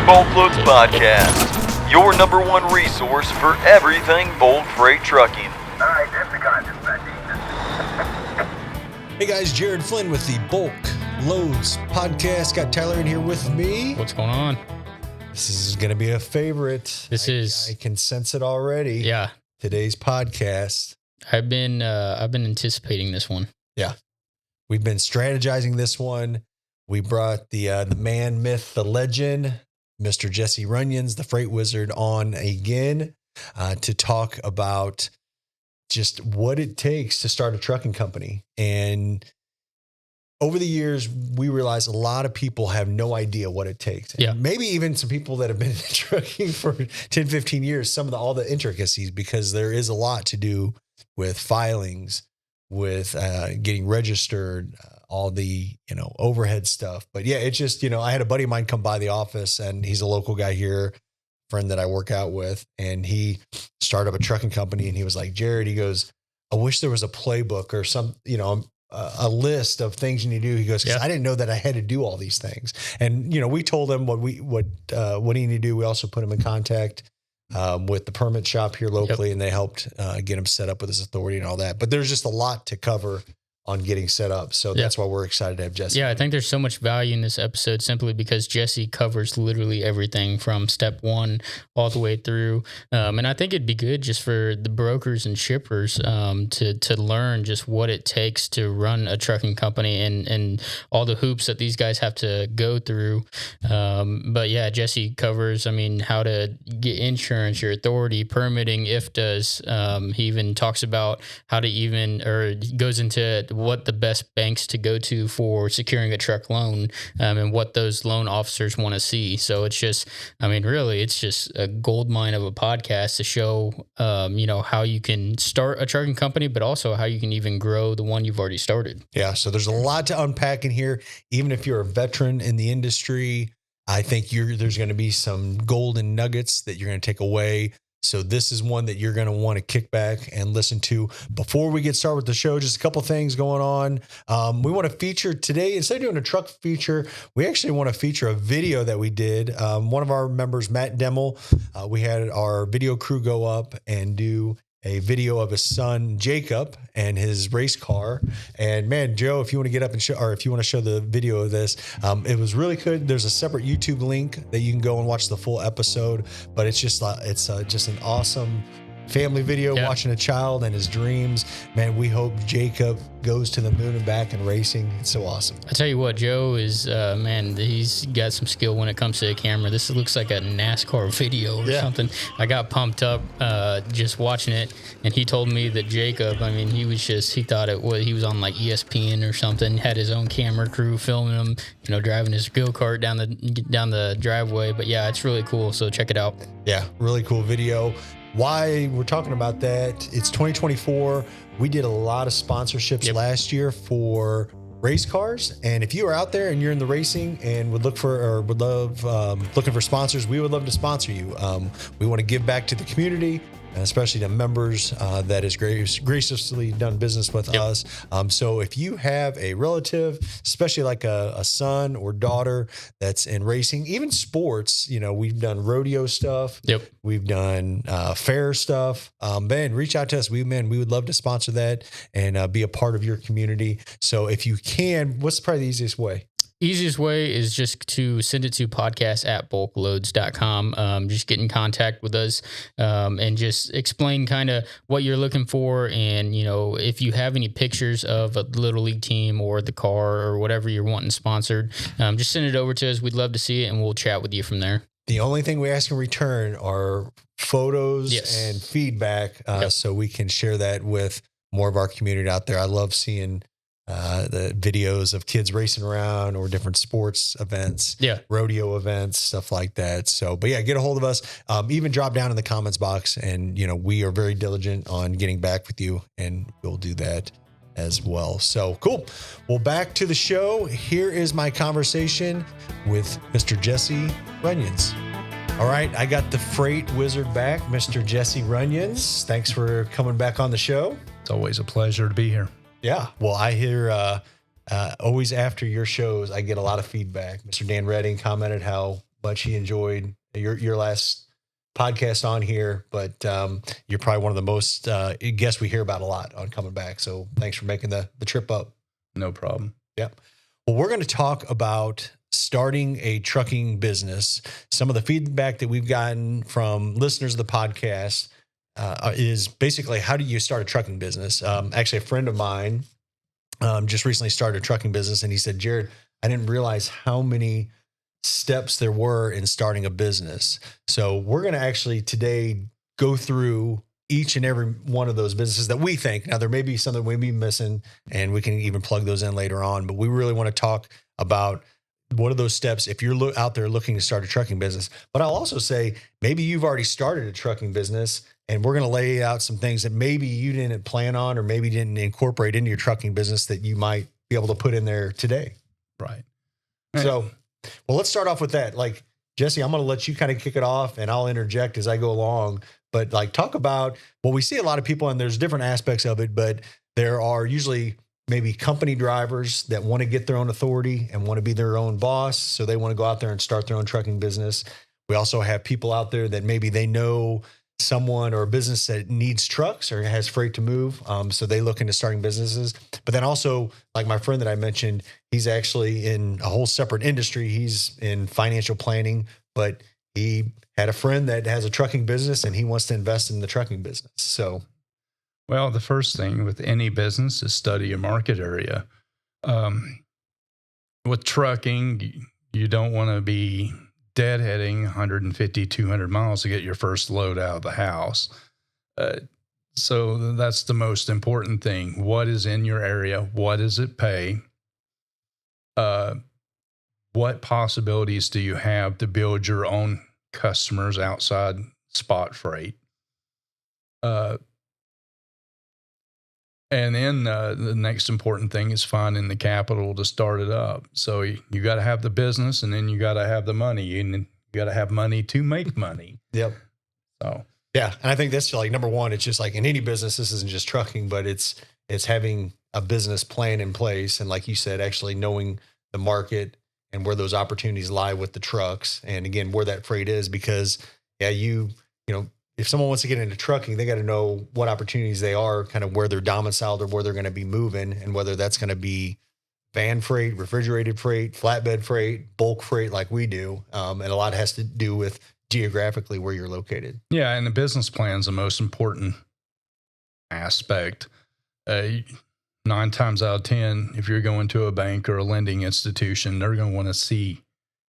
BulkLoads Podcast, your number one resource for everything bulk freight trucking. Alright, that's the content, Hey guys, Jared Flinn with the BulkLoads Podcast. Got Tyler in here with me. What's going on? This is going to be a favorite. I can sense it already. Yeah. Today's podcast. I've been anticipating this one. Yeah. We've been strategizing this one. We brought the man, myth, the legend, Mr. Jesse Runions, the freight wizard, on again to talk about just what it takes to start a trucking company. And over the years, we realized a lot of people have no idea what it takes. Yeah. And maybe even some people that have been in trucking for 10, 15 years, all the intricacies, because there is a lot to do with filings, with getting registered, all the, overhead stuff. But yeah, it's just, I had a buddy of mine come by the office, and he's a local guy here, friend that I work out with, and he started up a trucking company, and he was like, Jared, he goes, I wish there was a playbook or some, a list of things you need to do. He goes, because I didn't know that I had to do all these things. And, we told him what he needed to do. We also put him in contact with the permit shop here locally, and they helped get him set up with his authority and all that. But there's just a lot to cover on getting set up. So that's why we're excited to have Jesse. Yeah, I think there's so much value in this episode simply because Jesse covers literally everything from step one all the way through. And I think it'd be good just for the brokers and shippers to learn just what it takes to run a trucking company and all the hoops that these guys have to go through. But yeah, Jesse covers, how to get insurance, your authority, permitting, IFTAs. He even talks about how to goes into what the best banks to go to for securing a truck loan, and what those loan officers want to see. So it's just, really, it's just a gold mine of a podcast to show, how you can start a trucking company, but also how you can even grow the one you've already started. Yeah. So there's a lot to unpack in here. Even if you're a veteran in the industry, I think there's going to be some golden nuggets that you're going to take away. So this is one that you're going to want to kick back and listen to. Before we get started with the show, just a couple things going on. We want to feature today, instead of doing a truck feature, we actually want to feature a video that we did. One of our members, Matt Demmel, we had our video crew go up and do a video of his son, Jacob, and his race car. And man, Joe, if you want to get up and show, or if you want to show the video of this, it was really good. There's a separate YouTube link that you can go and watch the full episode, but it's just an awesome family video, watching a child and his dreams. Man, we hope Jacob goes to the moon and back in racing. It's so awesome. I tell you what, Joe is, he's got some skill when it comes to the camera. This looks like a NASCAR video or something. I got pumped up just watching it, and he told me that Jacob, he thought he was on like ESPN or something, had his own camera crew filming him, driving his go-kart down the driveway. But yeah, it's really cool. So check it out. Yeah, really cool video. Why we're talking about that, it's 2024. We did a lot of sponsorships last year for race cars. And if you are out there and you're in the racing and looking for sponsors, we would love to sponsor you. We want to give back to the community, and especially to members that has graciously done business with us. So if you have a relative, especially like a son or daughter that's in racing, even sports, we've done rodeo stuff. We've done fair stuff. Man, reach out to us. We would love to sponsor that and be a part of your community. So if you can, what's probably the easiest way? Easiest way is just to send it to podcast@bulkloads.com. Just get in contact with us and just explain kind of what you're looking for. And, if you have any pictures of a Little League team or the car or whatever you're wanting sponsored, just send it over to us. We'd love to see it, and we'll chat with you from there. The only thing we ask in return are photos and feedback so we can share that with more of our community out there. I love seeing the videos of kids racing around or different sports events, rodeo events, stuff like that. So, but yeah, get a hold of us. Even drop down in the comments box, and we are very diligent on getting back with you, and we'll do that as well. So cool. Well, back to the show. Here is my conversation with Mr. Jesse Runions. All right, I got the freight wizard back, Mr. Jesse Runions. Thanks for coming back on the show. It's always a pleasure to be here. Yeah. Well, I hear always after your shows, I get a lot of feedback. Mr. Dan Redding commented how much he enjoyed your last podcast on here, but you're probably one of the most guests we hear about a lot on coming back. So thanks for making the trip up. No problem. Yep. Well, we're going to talk about starting a trucking business. Some of the feedback that we've gotten from listeners of the podcast is basically, how do you start a trucking business? Actually, a friend of mine just recently started a trucking business, and he said, Jared, I didn't realize how many steps there were in starting a business. So we're going to actually today go through each and every one of those businesses that we think. Now, there may be some that we may be missing, and we can even plug those in later on, but we really want to talk about what are those steps if you're out there looking to start a trucking business. But I'll also say, maybe you've already started a trucking business, and we're going to lay out some things that maybe you didn't plan on or maybe didn't incorporate into your trucking business that you might be able to put in there today. Right. So, well, let's start off with that. Like, Jesse, I'm going to let you kind of kick it off, and I'll interject as I go along. But like, talk about, well, we see a lot of people, and there's different aspects of it, but there are usually maybe company drivers that want to get their own authority and want to be their own boss. So they want to go out there and start their own trucking business. We also have people out there that maybe they know someone or a business that needs trucks or has freight to move. So they look into starting businesses. But then also, like my friend that I mentioned, he's actually in a whole separate industry. He's in financial planning, but he had a friend that has a trucking business, and he wants to invest in the trucking business. So, well, the first thing with any business is study your market area. With trucking, you don't want to be deadheading 150, 200 miles to get your first load out of the house. So that's the most important thing. What is in your area? What does it pay? What possibilities do you have to build your own customers outside spot freight? And then the next important thing is finding the capital to start it up. So you got to have the business, and then you got to have the money, and you got to have money to make money. Yep. So yeah, and I think that's like number one. It's just like in any business, this isn't just trucking, but it's having a business plan in place, and like you said, actually knowing the market and where those opportunities lie with the trucks, and again where that freight is. Because yeah, you know. If someone wants to get into trucking, they got to know what opportunities they are, kind of where they're domiciled or where they're going to be moving, and whether that's going to be van freight, refrigerated freight, flatbed freight, bulk freight like we do. And a lot has to do with geographically where you're located. yeah, and the business plan is the most important aspect. 9 times out of 10, if you're going to a bank or a lending institution, they're going to want to see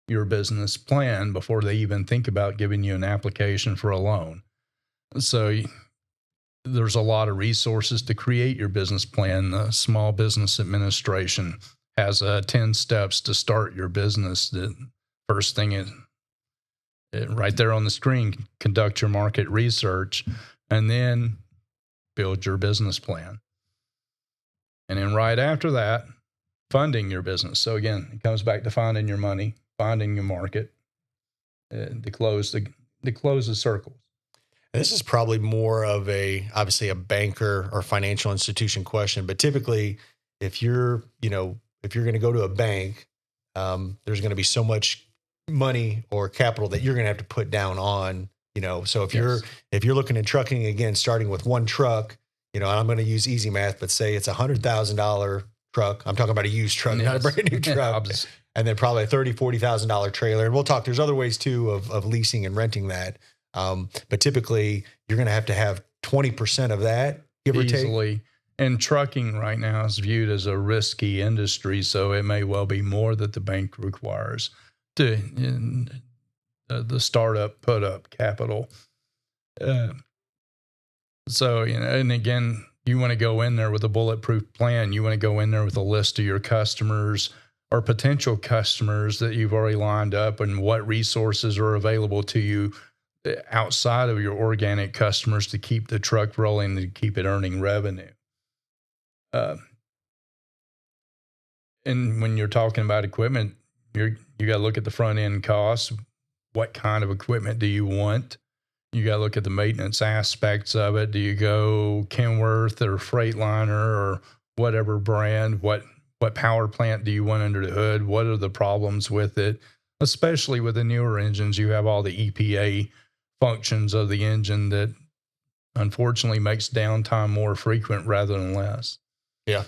your business plan before they even think about giving you an application for a loan. So there's a lot of resources to create your business plan. The Small Business Administration has 10 steps to start your business. The first thing is right there on the screen: conduct your market research, and then build your business plan. And then right after that, funding your business. So again, it comes back to finding your money, finding your market, to close the circles. This is probably more of obviously a banker or financial institution question, but typically if you're going to go to a bank, there's going to be so much money or capital that you're going to have to put down on, so if you're looking at trucking, again, starting with one truck, and I'm going to use easy math, but say it's $100,000 truck. I'm talking about a used truck, not a brand new truck. And then probably a $30,000, $40,000 trailer. And we'll talk, there's other ways too of leasing and renting that. But typically you're going to have 20% of that, give or take. Easily. And trucking right now is viewed as a risky industry, so it may well be more that the bank requires to the startup put up capital. So, and again, you want to go in there with a bulletproof plan. You want to go in there with a list of your customers or potential customers that you've already lined up, and what resources are available to you outside of your organic customers to keep the truck rolling, to keep it earning revenue. And when you're talking about equipment, you got to look at the front end costs. What kind of equipment do you want? You got to look at the maintenance aspects of it. Do you go Kenworth or Freightliner or whatever brand? What power plant do you want under the hood? What are the problems with it? especially with the newer engines. You have all the EPA functions of the engine that unfortunately makes downtime more frequent rather than less. Yeah.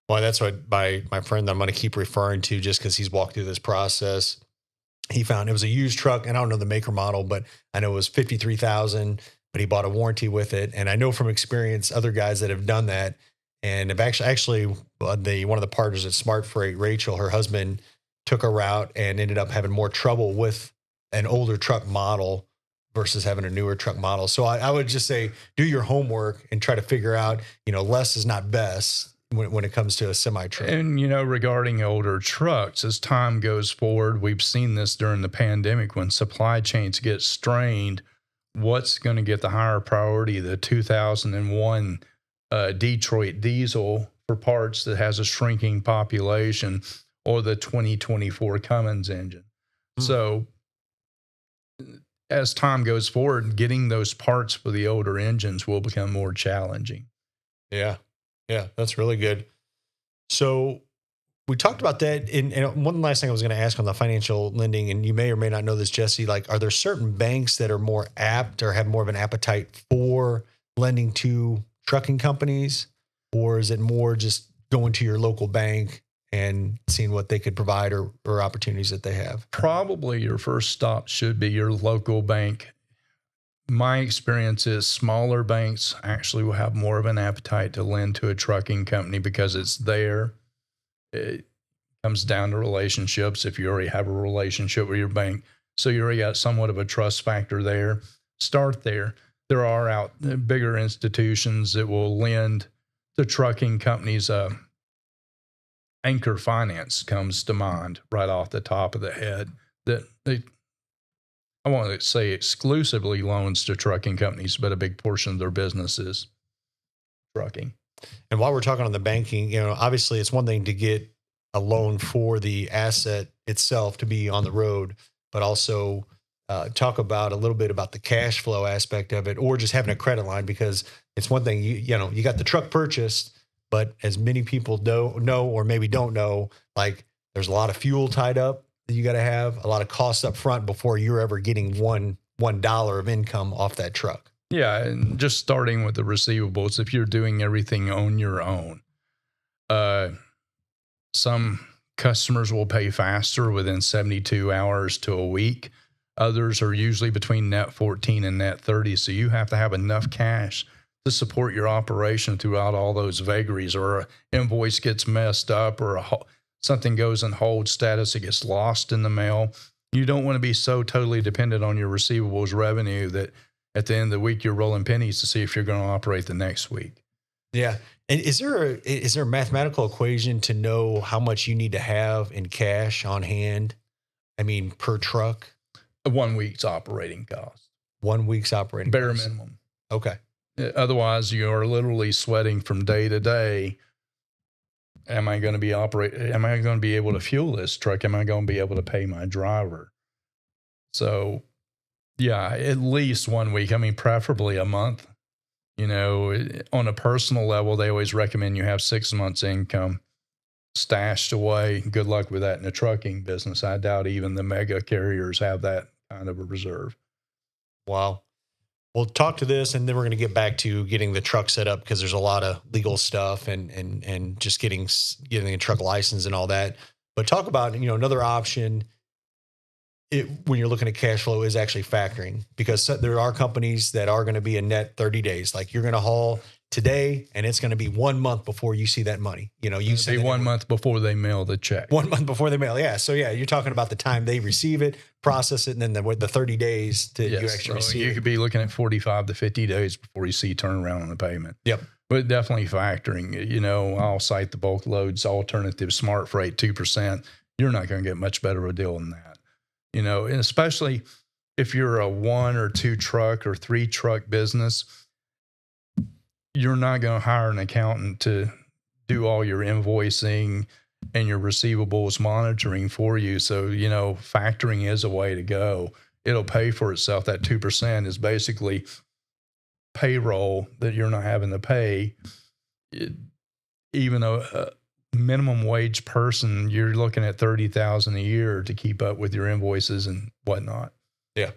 Well, that's what my friend that I'm going to keep referring to, just because he's walked through this process. He found it was a used truck, and I don't know the maker model, but I know it was $53,000, but he bought a warranty with it. And I know from experience other guys that have done that, and have actually one of the partners at Smart Freight, Rachel, her husband took a route and ended up having more trouble with an older truck model versus having a newer truck model. So I would just say, do your homework and try to figure out, less is not best when it comes to a semi truck. And, regarding older trucks, as time goes forward, we've seen this during the pandemic when supply chains get strained. What's going to get the higher priority? The 2001 Detroit diesel for parts that has a shrinking population, or the 2024 Cummins engine. So as time goes forward, getting those parts for the older engines will become more challenging. Yeah. Yeah, that's really good. So we talked about that. And one last thing I was going to ask on the financial lending, and you may or may not know this, Jesse, are there certain banks that are more apt or have more of an appetite for lending to trucking companies? Or is it more just going to your local bank and seeing what they could provide or opportunities that they have? Probably your first stop should be your local bank. My experience is smaller banks actually will have more of an appetite to lend to a trucking company because it's there. It comes down to relationships. If you already have a relationship with your bank, so you already got somewhat of a trust factor there, start there. There are bigger institutions that will lend to trucking companies. Anchor Finance comes to mind right off the top of the head. That I want to say exclusively loans to trucking companies, but a big portion of their business is trucking. And while we're talking on the banking, obviously it's one thing to get a loan for the asset itself to be on the road, but also talk about a little bit about the cash flow aspect of it, or just having a credit line, because it's one thing, you got the truck purchased, but as many people know, or maybe don't know, there's a lot of fuel tied up that you got to have, a lot of costs up front before you're ever getting $1 of income off that truck. Yeah, and just starting with the receivables, if you're doing everything on your own, some customers will pay faster within 72 hours to a week. Others are usually between net 14 and net 30. So you have to have enough cash to support your operation throughout all those vagaries, or an invoice gets messed up, or something goes in hold status, it gets lost in the mail. You don't want to be so totally dependent on your receivables revenue that at the end of the week you're rolling pennies to see if you're going to operate the next week. Yeah. And is there a mathematical equation to know how much you need to have in cash on hand? I mean, per truck? 1 week's operating cost. 1 week's operating Bare cost. minimum. Okay. Otherwise, you are literally sweating from day to day. Am I going to be able to fuel this truck? Am I going to be able to pay my driver? So, yeah, at least 1 week. I mean, preferably a month. On a personal level, they always recommend you have 6 months income stashed away. Good luck with that in the trucking business. I doubt even the mega carriers have that kind of a reserve. Wow. We'll talk to this, and then we're going to get back to getting the truck set up, because there's a lot of legal stuff and just getting a truck license and all that. But talk about, another option when you're looking at cash flow is actually factoring, because there are companies that are going to be a net 30 days. Like, you're going to haul today, and it's going to be 1 month before you see that money. You say 1 month before they mail the check. 1 month before they mail. Yeah. So yeah, you're talking about the time they receive it, process it, and then the 30 days to you actually receive it. You could be looking at 45 to 50 days before you see turnaround on the payment. Yep. But definitely factoring. I'll cite the BulkLoads alternative Smart Freight 2%. You're not going to get much better a deal than that. And especially if you're a 1 or 2 truck or 3 truck business, you're not going to hire an accountant to do all your invoicing and your receivables monitoring for you. So, factoring is a way to go. It'll pay for itself. That 2% is basically payroll that you're not having to pay. Even minimum wage person, you're looking at $30,000 a year to keep up with your invoices and whatnot. Yeah.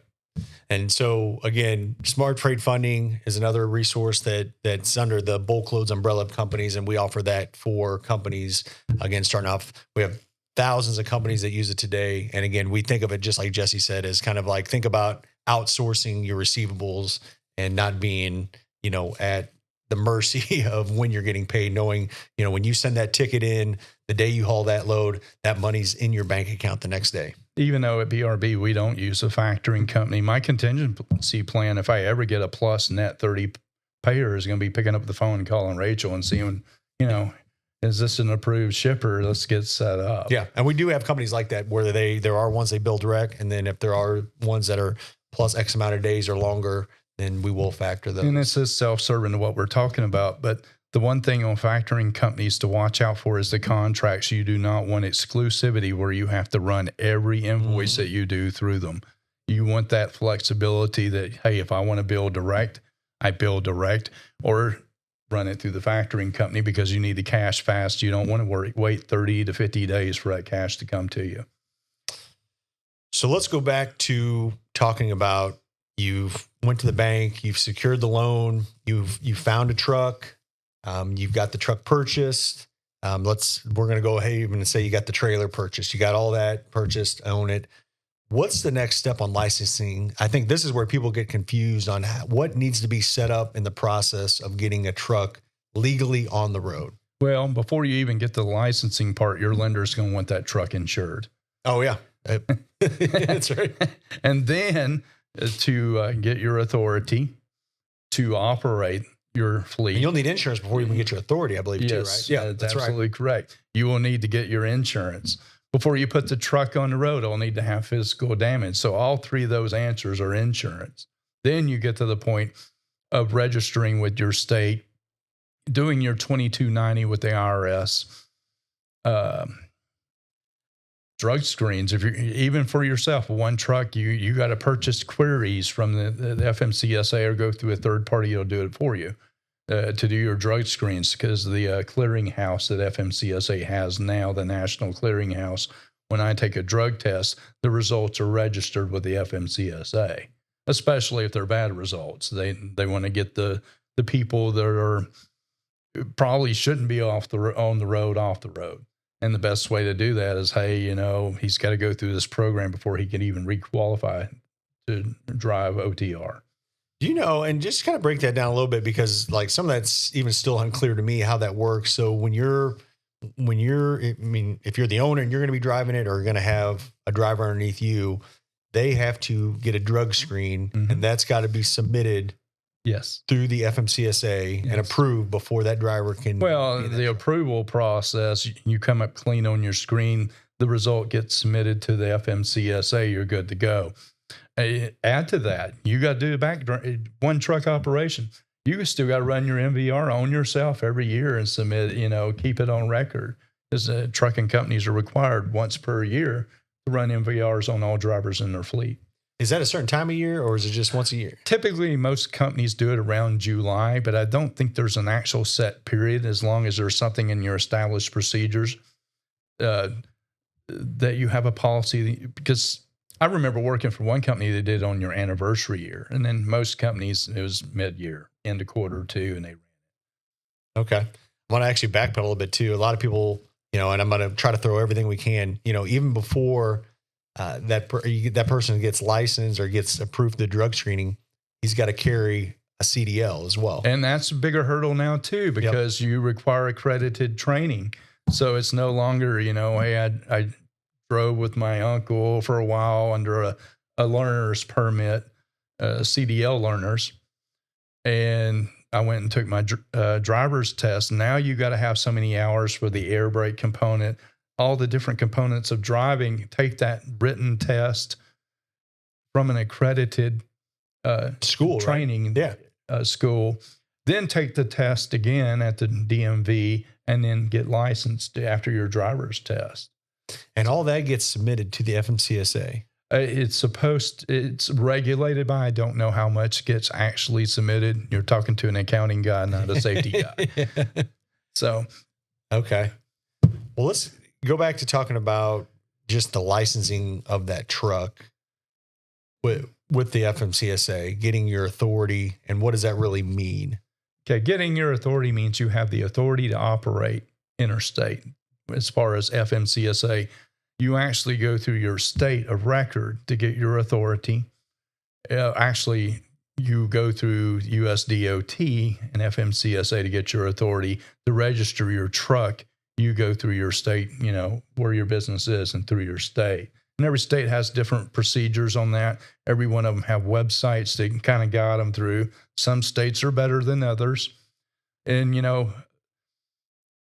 And so again, Smart Freight Funding is another resource that's under the BulkLoads umbrella of companies, and we offer that for companies. Again, starting off, we have thousands of companies that use it today. And again, we think of it just like Jesse said, as kind of like, think about outsourcing your receivables and not being, at the mercy of when you're getting paid, knowing, when you send that ticket in, the day you haul that load, that money's in your bank account the next day. Even though at BRB, we don't use a factoring company, my contingency plan, if I ever get a plus net 30 payer, is going to be picking up the phone and calling Rachel and seeing, is this an approved shipper? Let's get set up. Yeah. And we do have companies like that where there are ones they bill direct. And then if there are ones that are plus X amount of days or longer, then we will factor those. And this is self-serving to what we're talking about. But the one thing on factoring companies to watch out for is the contracts. You do not want exclusivity where you have to run every invoice that you do through them. You want that flexibility that, hey, if I want to bill direct, I bill direct, or run it through the factoring company because you need the cash fast. You don't want to wait 30 to 50 days for that cash to come to you. So let's go back to talking about, you've went to the bank, you've secured the loan, you found a truck, you've got the truck purchased. We're going to go ahead and say you got the trailer purchased. You got all that purchased, own it. What's the next step on licensing? I think this is where people get confused on what needs to be set up in the process of getting a truck legally on the road. Well, before you even get to the licensing part, your lender's going to want that truck insured. Oh, yeah. That's right. And then to get your authority to operate your fleet. And you'll need insurance before you even get your authority, I believe, too, right? Yeah, that's absolutely correct. You will need to get your insurance. Before you put the truck on the road, it'll need to have physical damage. So all three of those answers are insurance. Then you get to the point of registering with your state, doing your 2290 with the IRS, drug screens. If you're even for yourself, one truck, you got to purchase queries from the FMCSA or go through a third party. It'll do it for you to do your drug screens, because the clearinghouse that FMCSA has now, the National Clearinghouse, when I take a drug test, the results are registered with the FMCSA, especially if they're bad results. They want to get the people that are probably shouldn't be on the road off the road. And the best way to do that is, hey, he's got to go through this program before he can even requalify to drive OTR. And just kind of break that down a little bit, because like some of that's even still unclear to me how that works. So if you're the owner and you're going to be driving it or going to have a driver underneath you, they have to get a drug screen, and that's got to be submitted through the FMCSA and approved before that driver can. Well, the approval process, you come up clean on your screen, the result gets submitted to the FMCSA, you're good to go. Add to that, you got to do one truck operation. You still got to run your MVR on yourself every year and submit, keep it on record. Because trucking companies are required once per year to run MVRs on all drivers in their fleet. Is that a certain time of year, or is it just once a year? Typically, most companies do it around July, but I don't think there's an actual set period, as long as there's something in your established procedures that you have a policy. Because I remember working for one company that did it on your anniversary year, and then most companies, it was mid-year, end of quarter two, and they ran it. Okay. I want to actually backpedal a little bit too. A lot of people, and I'm going to try to throw everything we can, even before that person gets licensed or gets approved the drug screening, he's got to carry a CDL as well. And that's a bigger hurdle now too, because you require accredited training. So it's no longer, hey, I drove with my uncle for a while under a learner's permit, CDL learners, and I went and took my driver's test. Now you got to have so many hours for the air brake component, all the different components of driving. Take that written test from an accredited school training school, then take the test again at the DMV, and then get licensed after your driver's test. And all that gets submitted to the FMCSA. It's regulated by, I don't know how much gets actually submitted. You're talking to an accounting guy, not a safety guy. So, okay. Well, let's go back to talking about just the licensing of that truck with the FMCSA, getting your authority, and what does that really mean? Okay, getting your authority means you have the authority to operate interstate. As far as FMCSA, you actually go through your state of record to get your authority. Actually, you go through USDOT and FMCSA to get your authority. To register your truck, you go through your state, where your business is and through your state. And every state has different procedures on that. Every one of them have websites that can kind of guide them through. Some states are better than others. And,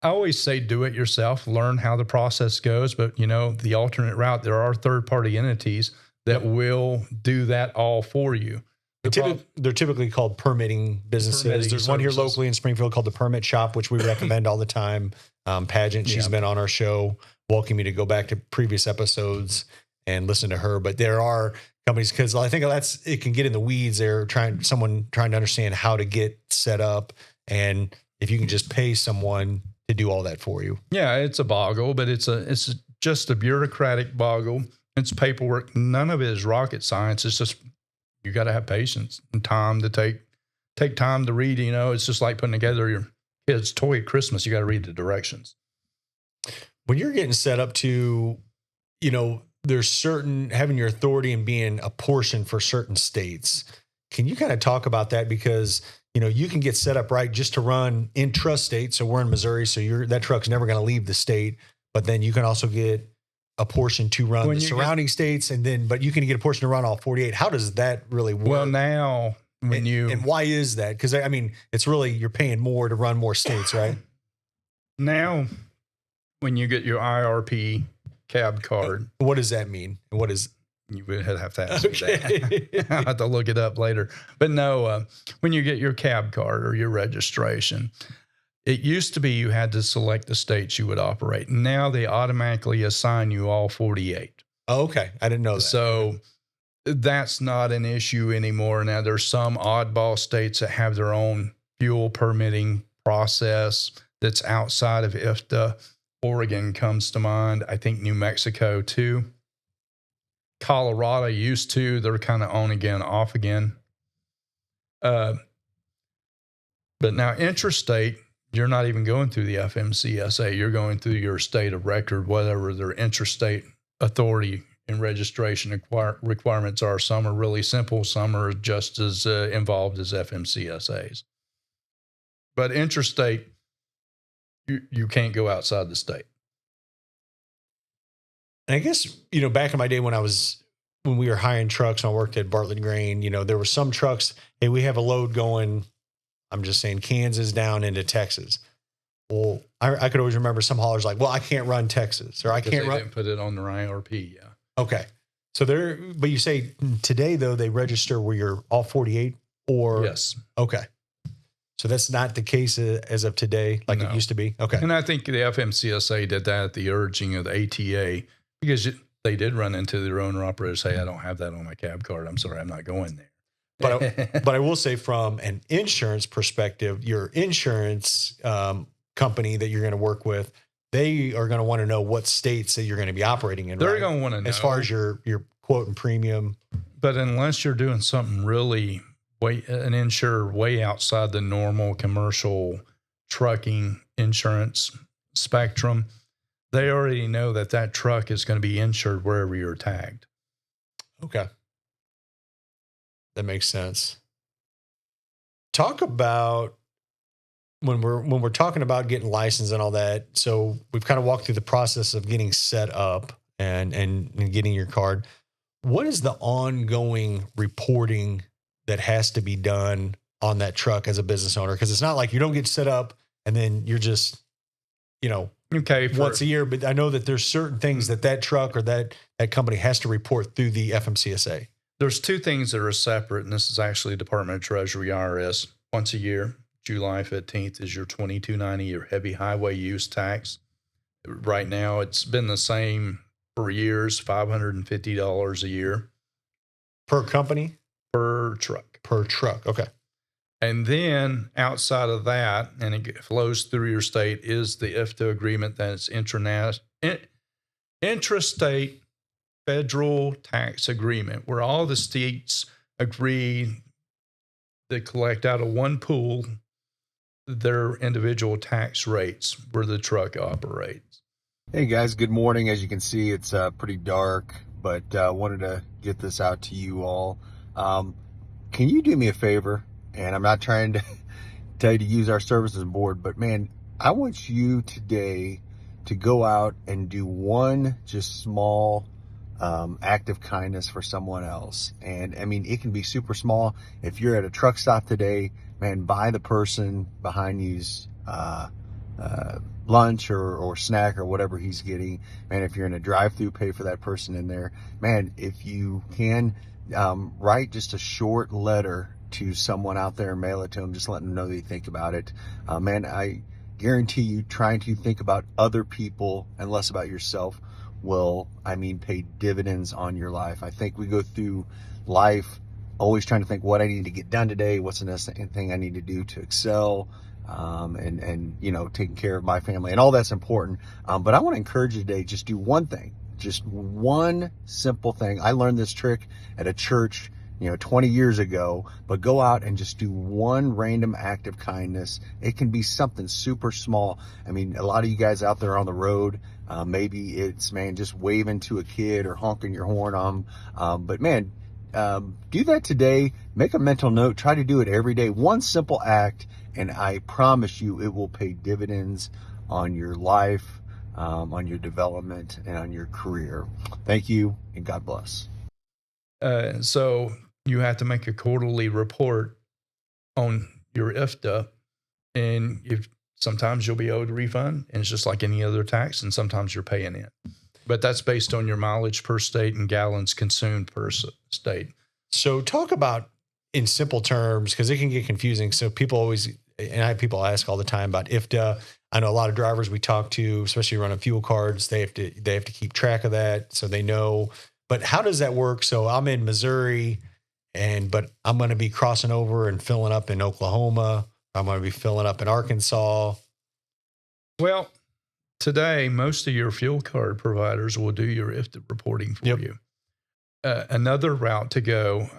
I always say do it yourself, learn how the process goes. But, the alternate route, there are third-party entities that will do that all for you. They're typically called permitting businesses. Permitting There's one here services. locally in Springfield called the Permit Shop, which we recommend all the time. Pageant, she's been on our show, welcome me to go back to previous episodes and listen to her. But there are companies, because I think it can get in the weeds. They're trying to understand how to get set up, and if you can just pay someone to do all that for you. Yeah, it's a boggle, but it's just a bureaucratic boggle. It's paperwork. None of it is rocket science. It's just you got to have patience and time to take time to read. It's just like putting together your kid's toy at Christmas. You got to read the directions. When you're getting set up to, there's certain having your authority and being a portion for certain states. Can you kind of talk about that? Because, you can get set up right just to run intrastate. So we're in Missouri, so that truck's never going to leave the state. But then you can also get a portion to run the surrounding states, but you can get a portion to run all 48. How does that really work? Well, now and why is that? Because it's really, you're paying more to run more states, right? Now, when you get your IRP cab card, what does that mean? What is? You would have to ask me that. I'll have to look it up later. But no, when you get your cab card or your registration, it used to be you had to select the states you would operate. Now they automatically assign you all 48. Oh, okay. I didn't know that. So that's not an issue anymore. Now there's some oddball states that have their own fuel permitting process that's outside of IFTA. Oregon comes to mind. I think New Mexico too. Colorado used to. They're kind of on again, off again. But now interstate, you're not even going through the FMCSA. You're going through your state of record, whatever their interstate authority and registration requirements are. Some are really simple. Some are just as involved as FMCSAs. But interstate, you can't go outside the state. And I guess, back in my day when we were hiring trucks and I worked at Bartlett Grain, there were some trucks, hey, we have a load going, I'm just saying, Kansas down into Texas. Well, I could always remember some haulers like, well, I can't run Texas, or I can't run. Didn't put it on their IRP, yeah. Okay. So but you say today, though, they register where you're all 48 or? Yes. Okay. So that's not the case as of today, like it used to be? Okay. And I think the FMCSA did that at the urging of the ATA, because they did run into their owner-operators, say, I don't have that on my cab card. I'm sorry, I'm not going there. But I will say, from an insurance perspective, your insurance company that you're going to work with, they are going to want to know what states that you're going to be operating in. They're going to want to know. As far as your quote and premium. But unless you're doing something really an insurer way outside the normal commercial trucking insurance spectrum, they already know that truck is going to be insured wherever you're tagged. Okay. That makes sense. Talk about when we're talking about getting licensed and all that. So we've kind of walked through the process of getting set up and getting your card. What is the ongoing reporting that has to be done on that truck as a business owner? Because it's not like you don't get set up and then you're just, once a year. But I know that there's certain things that truck or that company has to report through the FMCSA. There's two things that are separate, and this is actually Department of Treasury, IRS. Once a year, July 15th is your $22.90, your heavy highway use tax. Right now, it's been the same for years, $550 a year. Per company? Per truck. Per truck, okay. And then outside of that, and it flows through your state, is the IFTA agreement that's intrastate federal tax agreement, where all the states agree to collect out of one pool their individual tax rates where the truck operates. Hey guys, good morning. As you can see, it's pretty dark, but wanted to get this out to you all. Can you do me a favor? And I'm not trying to tell you to use our services board, but man, I want you today to go out and do one just small act of kindness for someone else. And I mean, it can be super small. If you're at a truck stop today, man, buy the person behind you's lunch or snack or whatever he's getting. Man, if you're in a drive-through, pay for that person in there. Man, if you can, write just a short letter to someone out there and mail it to them, just letting them know that you think about it. Man, I guarantee you, trying to think about other people and less about yourself will, pay dividends on your life. I think we go through life always trying to think what I need to get done today, what's the next thing I need to do to excel, and taking care of my family, and all that's important. But I want to encourage you today, just do one thing, just one simple thing. I learned this trick at a church 20 years ago, but go out and just do one random act of kindness. It can be something super small. A lot of you guys out there on the road, maybe it's, just waving to a kid or honking your horn on them. But man, do that today. Make a mental note. Try to do it every day. One simple act, and I promise you it will pay dividends on your life, on your development, and on your career. Thank you, and God bless. So you have to make a quarterly report on your IFTA, and if sometimes you'll be owed a refund, and it's just like any other tax, and sometimes you're paying it. But that's based on your mileage per state and gallons consumed per state. So talk about in simple terms, because it can get confusing. So people always, and I have people ask all the time about IFTA. I know a lot of drivers we talk to, especially running fuel cards, they have to keep track of that so they know. But how does that work? So I'm in Missouri, but I'm going to be crossing over and filling up in Oklahoma. I'm going to be filling up in Arkansas. Well, today, most of your fuel card providers will do your IFTA reporting for you. Another route to go,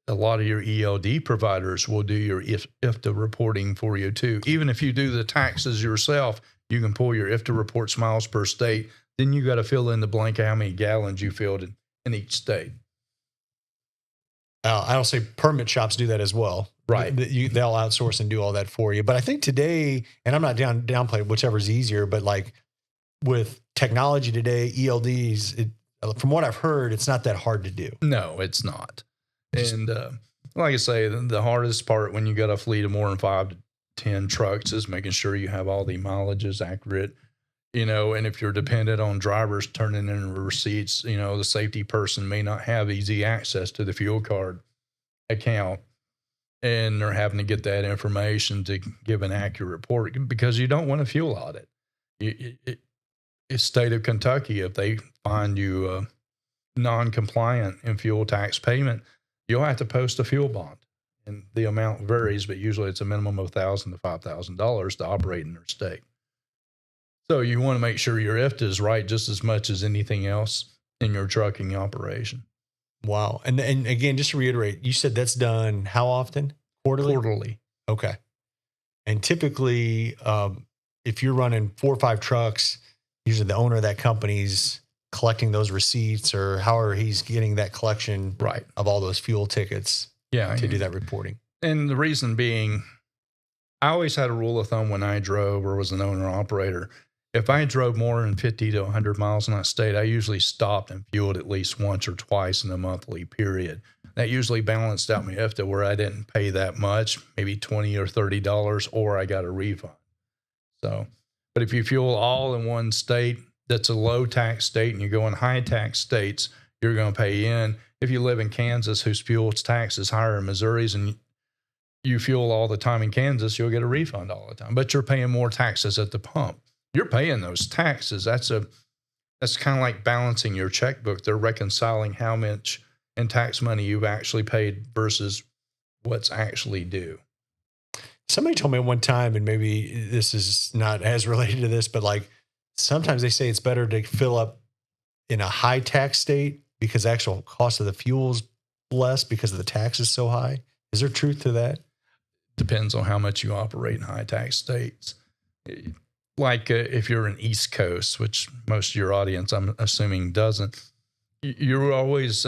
a lot of your ELD providers will do your IFTA reporting for you too. Even if you do the taxes yourself, you can pull your IFTA reports miles per state. Then you got to fill in the blank how many gallons you filled in each state. I don't say permit shops do that as well. Right. They'll outsource and do all that for you. But I think today, and I'm not downplay whichever's easier, but like with technology today, ELDs, from what I've heard, it's not that hard to do. No, it's not. And like I say, the hardest part when you got a fleet of more than 5 to 10 trucks is making sure you have all the mileages accurate. And if you're dependent on drivers turning in receipts, the safety person may not have easy access to the fuel card account, and they're having to get that information to give an accurate report because you don't want a fuel audit. It's state of Kentucky, if they find you non-compliant in fuel tax payment, you'll have to post a fuel bond. And the amount varies, but usually it's a minimum of $1,000 to $5,000 to operate in their state. So you want to make sure your IFTA is right just as much as anything else in your trucking operation. Wow. And again, just to reiterate, you said that's done how often? Quarterly? Quarterly. Okay. And typically, if you're running 4 or 5 trucks, usually the owner of that company's collecting those receipts, or however he's getting that collection of all those fuel tickets to do that reporting. And the reason being, I always had a rule of thumb when I drove or was an owner operator. If I drove more than 50 to 100 miles in that state, I usually stopped and fueled at least once or twice in a monthly period. That usually balanced out my IFTA where I didn't pay that much, maybe $20 or $30, or I got a refund. So, but if you fuel all in one state, that's a low tax state, and you go in high tax states, you're going to pay in. If you live in Kansas, whose fuel tax is higher than Missouri's, and you fuel all the time in Kansas, you'll get a refund all the time, but you're paying more taxes at the pump. You're paying those taxes. That's kind of like balancing your checkbook. They're reconciling how much in tax money you've actually paid versus what's actually due. Somebody told me at one time, and maybe this is not as related to this, but like sometimes they say it's better to fill up in a high tax state because the actual cost of the fuel is less because of the tax is so high. Is there truth to that? Depends on how much you operate in high tax states. Like if you're in East Coast, which most of your audience, I'm assuming, doesn't, you always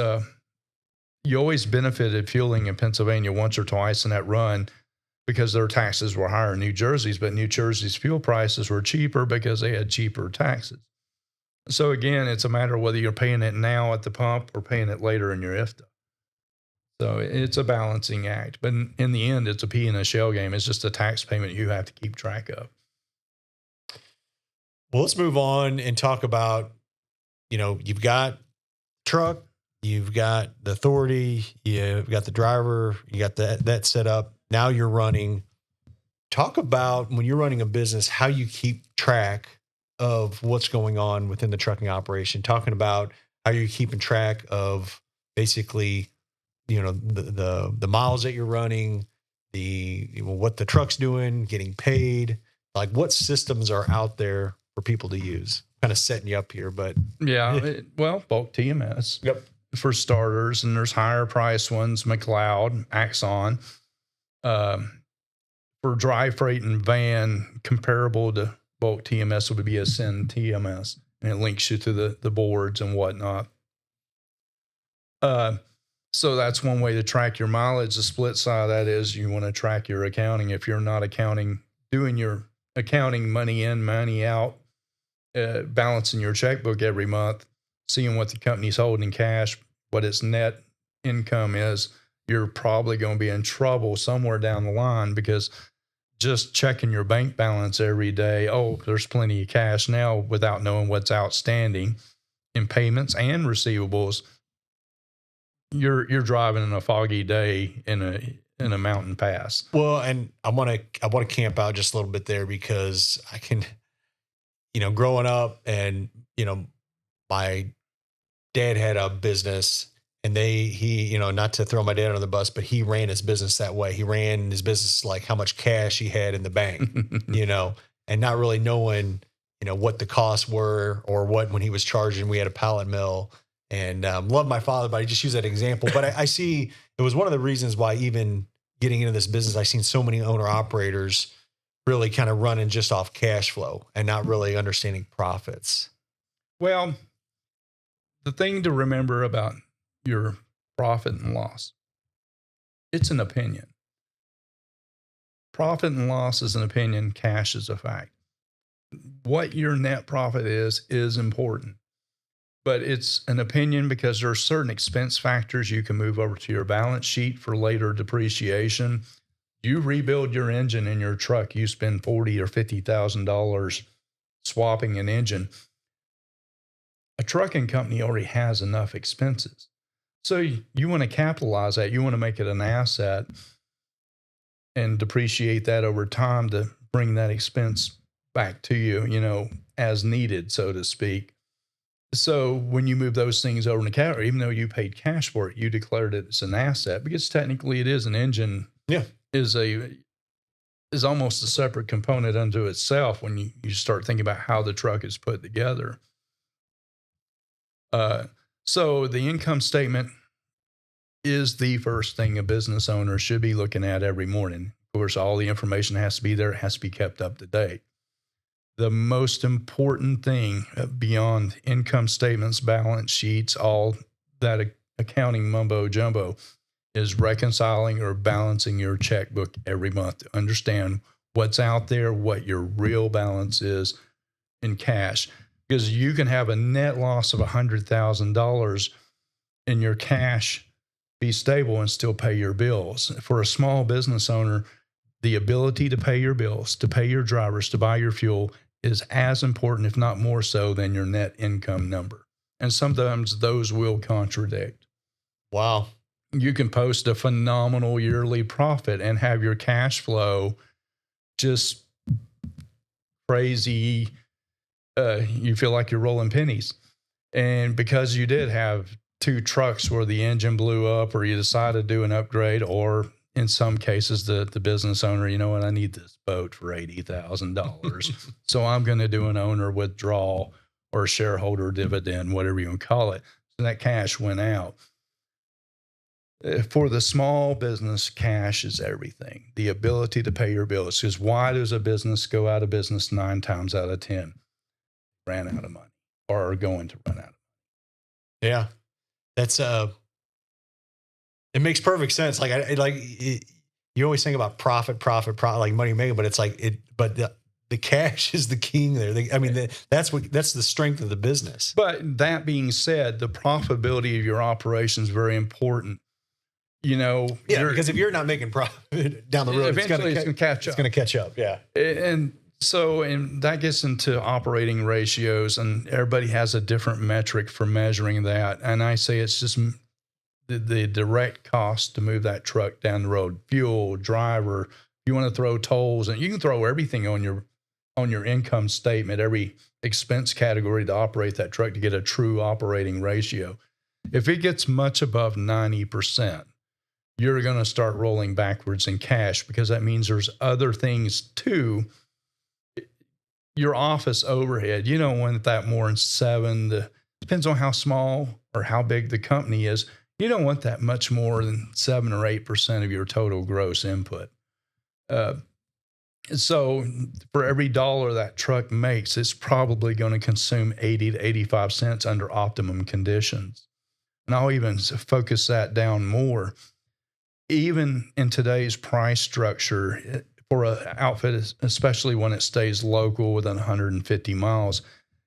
benefited fueling in Pennsylvania once or twice in that run because their taxes were higher in New Jersey's, but New Jersey's fuel prices were cheaper because they had cheaper taxes. So again, it's a matter of whether you're paying it now at the pump or paying it later in your IFTA. So it's a balancing act, but in the end, it's a pea in a shell game. It's just a tax payment you have to keep track of. Well, let's move on and talk about, you've got truck, you've got the authority, you've got the driver, you got that set up. Now you're running. Talk about when you're running a business, how you keep track of what's going on within the trucking operation. Talking about how you're keeping track of basically, the miles that you're running, what the truck's doing, getting paid, like what systems are out there for people to use. Kind of setting you up here, but well, bulk TMS. Yep. For starters, and there's higher price ones, McLeod, Axon. For dry freight and van, comparable to bulk TMS would be Ascend TMS, and it links you to the boards and whatnot. So that's one way to track your mileage. The split side of that is you want to track your accounting. If you're not doing your accounting, money in, money out, balancing your checkbook every month, seeing what the company's holding in cash, what its net income is, you're probably going to be in trouble somewhere down the line because just checking your bank balance every day, there's plenty of cash now without knowing what's outstanding in payments and receivables, you're driving in a foggy day in a mountain pass. Well, and I want to camp out just a little bit there because I can, growing up and, my dad had a business and he, not to throw my dad under the bus, but he ran his business that way. He ran his business like how much cash he had in the bank, and not really knowing, what the costs were or what, when he was charging, we had a pallet mill and love my father, but I just use that example. But I see it was one of the reasons why even getting into this business, I've seen so many owner operators really kind of running just off cash flow and not really understanding profits. Well, the thing to remember about your profit and loss, it's an opinion. Profit and loss is an opinion. Cash is a fact. What your net profit is important, but it's an opinion because there are certain expense factors you can move over to your balance sheet for later depreciation. You rebuild your engine in your truck, you spend $40,000 or $50,000 swapping an engine. A trucking company already has enough expenses. So you want to capitalize that. You want to make it an asset and depreciate that over time to bring that expense back to you, as needed, so to speak. So when you move those things over to cash, even though you paid cash for it, you declared it as an asset because technically it is an engine. Yeah. Is almost a separate component unto itself when you start thinking about how the truck is put together. So the income statement is the first thing a business owner should be looking at every morning. Of course, all the information has to be there. It has to be kept up to date. The most important thing beyond income statements, balance sheets, all that accounting mumbo jumbo is reconciling or balancing your checkbook every month to understand what's out there, what your real balance is in cash. Because you can have a net loss of $100,000 and your cash be stable and still pay your bills. For a small business owner, the ability to pay your bills, to pay your drivers, to buy your fuel is as important, if not more so, than your net income number. And sometimes those will contradict. Wow. You can post a phenomenal yearly profit and have your cash flow just crazy. You feel like you're rolling pennies. And because you did have 2 trucks where the engine blew up or you decided to do an upgrade or in some cases, the business owner, you know what, I need this boat for $80,000. So I'm going to do an owner withdrawal or shareholder dividend, whatever you want to call it. So that cash went out. For the small business, cash is everything. The ability to pay your bills. Because why does a business go out of business 9 times out of 10? Ran out of money or are going to run out of money. Yeah. That's, it makes perfect sense. Like, you always think about profit, like money making, but it's like but the cash is the king there. That's the strength of the business. But that being said, the profitability of your operation is very important. You know, because if you're not making profit down the road, eventually it's going to catch up. It's going to catch up. Yeah. And that gets into operating ratios, and everybody has a different metric for measuring that. And I say it's just the direct cost to move that truck down the road, fuel, driver. You want to throw tolls, and you can throw everything on your income statement, every expense category to operate that truck to get a true operating ratio. If it gets much above 90%, you're going to start rolling backwards in cash, because that means there's other things too. Your office overhead, you don't want that more than depends on how small or how big the company is. You don't want that much more than 7 or 8% of your total gross input. So for every dollar that truck makes, it's probably going to consume 80 to 85 cents under optimum conditions. And I'll even focus that down more. Even in today's price structure for an outfit, especially when it stays local within 150 miles,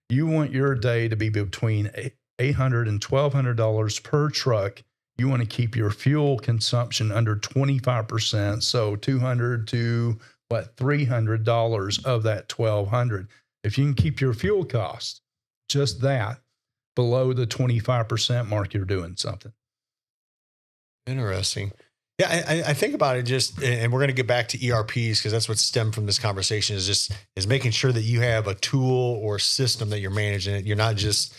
you want your day to be between $800 and $1,200 per truck. You want to keep your fuel consumption under 25%. So $200 to $300 of that $1,200. If you can keep your fuel costs, just that, below the 25% mark, you're doing something. Interesting. Yeah, I think about it and we're going to get back to ERPs, because that's what stemmed from this conversation, is making sure that you have a tool or system that you're managing it. You're not just,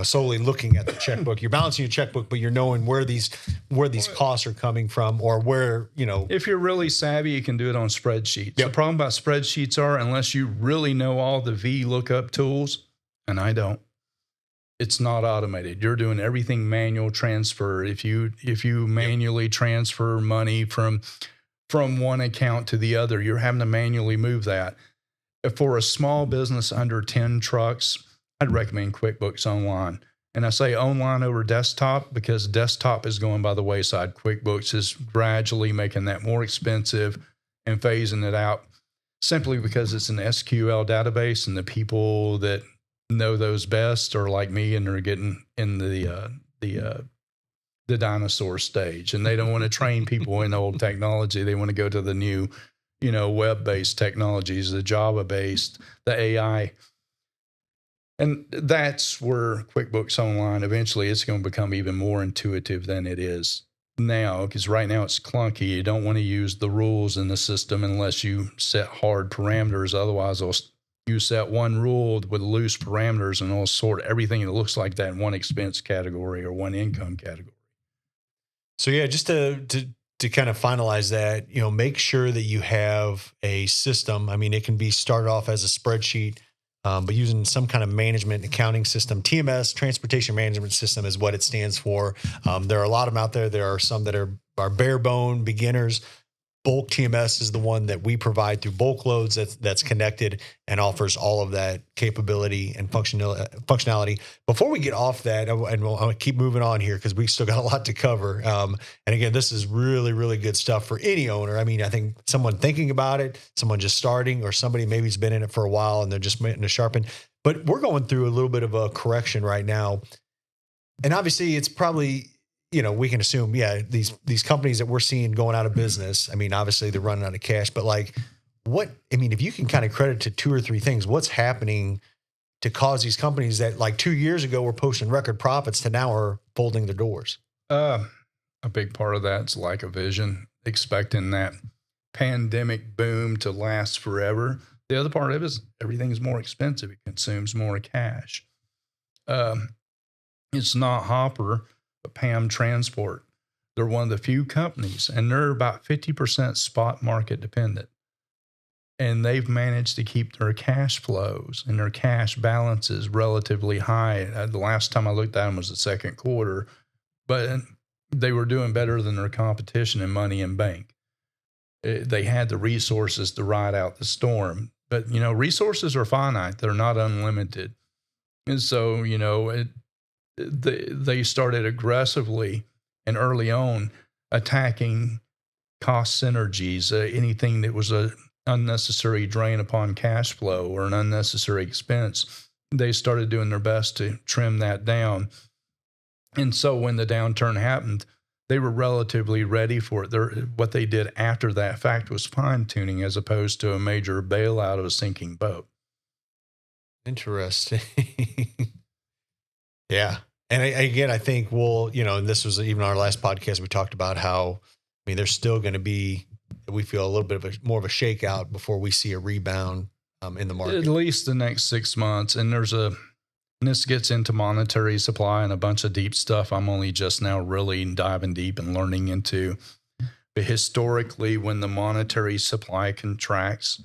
solely looking at the checkbook. You're balancing your checkbook, but you're knowing where these costs are coming from, or where, If you're really savvy, you can do it on spreadsheets. Yep. The problem about spreadsheets are, unless you really know all the VLOOKUP tools, and I don't, it's not automated. You're doing everything manual transfer. If you manually transfer money from one account to the other, you're having to manually move that. For a small business under 10 trucks, I'd recommend QuickBooks Online. And I say online over desktop because desktop is going by the wayside. QuickBooks is gradually making that more expensive and phasing it out, simply because it's an SQL database, and the people that know those best are like me, and they're getting in the dinosaur stage, and they don't want to train people in old technology. They want to go to the new, web-based technologies, the Java-based, the AI. And that's where QuickBooks Online, eventually it's going to become even more intuitive than it is now, because right now it's clunky. You don't want to use the rules in the system unless you set hard parameters. Otherwise, you set one rule with loose parameters, and it'll sort everything that looks like that in one expense category or one income category. So yeah, just to kind of finalize that, make sure that you have a system. I mean, it can be started off as a spreadsheet, but using some kind of management accounting system. TMS, Transportation Management System, is what it stands for. There are a lot of them out there. There are some that are bare bone beginners. Bulk TMS is the one that we provide through BulkLoads that's connected and offers all of that capability and functionality. Before we get off that, and I'll keep moving on here because we still got a lot to cover. And again, this is really, really good stuff for any owner. I mean, I think someone thinking about it, someone just starting, or somebody maybe has been in it for a while and they're just waiting to sharpen. But we're going through a little bit of a correction right now. And obviously it's probably, we can assume, these companies that we're seeing going out of business, I mean, obviously they're running out of cash, but if you can kind of credit to 2 or 3 things, what's happening to cause these companies that 2 years ago were posting record profits to now are folding their doors? A big part of that's lack of vision, expecting that pandemic boom to last forever. The other part of it is everything's more expensive. It consumes more cash. It's not Hopper, but Pam Transport. They're one of the few companies, and they're about 50% spot market dependent. And they've managed to keep their cash flows and their cash balances relatively high. The last time I looked at them was the second quarter, but they were doing better than their competition in money in bank. They had the resources to ride out the storm. But, resources are finite. They're not unlimited. And so, they started aggressively and early on attacking cost synergies, anything that was a unnecessary drain upon cash flow or an unnecessary expense. They started doing their best to trim that down. And so when the downturn happened, they were relatively ready for it. What they did after that fact was fine-tuning as opposed to a major bailout of a sinking boat. Interesting. Yeah. And again, I think and this was even our last podcast, we talked about how, there's still going to be, we feel a little bit of more of a shakeout before we see a rebound in the market. At least the next 6 months. And this gets into monetary supply and a bunch of deep stuff I'm only just now really diving deep and learning into. But historically, when the monetary supply contracts,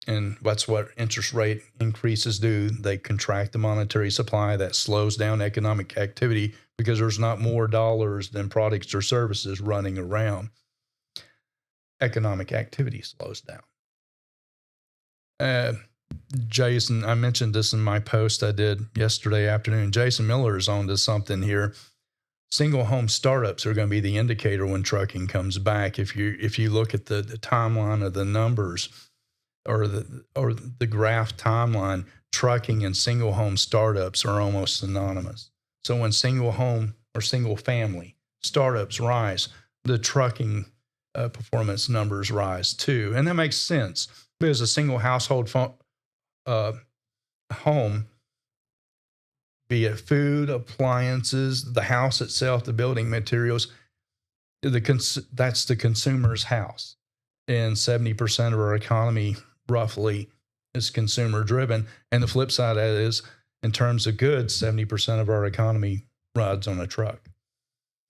and that's what interest rate increases do, they contract the monetary supply. That slows down economic activity because there's not more dollars than products or services running around. Economic activity slows down. Jason, I mentioned this in my post I did yesterday afternoon. Jason Miller is on to something here. Single home startups are going to be the indicator when trucking comes back. If you look at the timeline of the numbers or the graph timeline, trucking and single home startups are almost synonymous. So when single home or single family startups rise, the trucking performance numbers rise too. And that makes sense because a single household home, be it food, appliances, the house itself, the building materials, that's the consumer's house. And 70% of our economy roughly is consumer driven. And the flip side of that is, in terms of goods, 70% of our economy rides on a truck.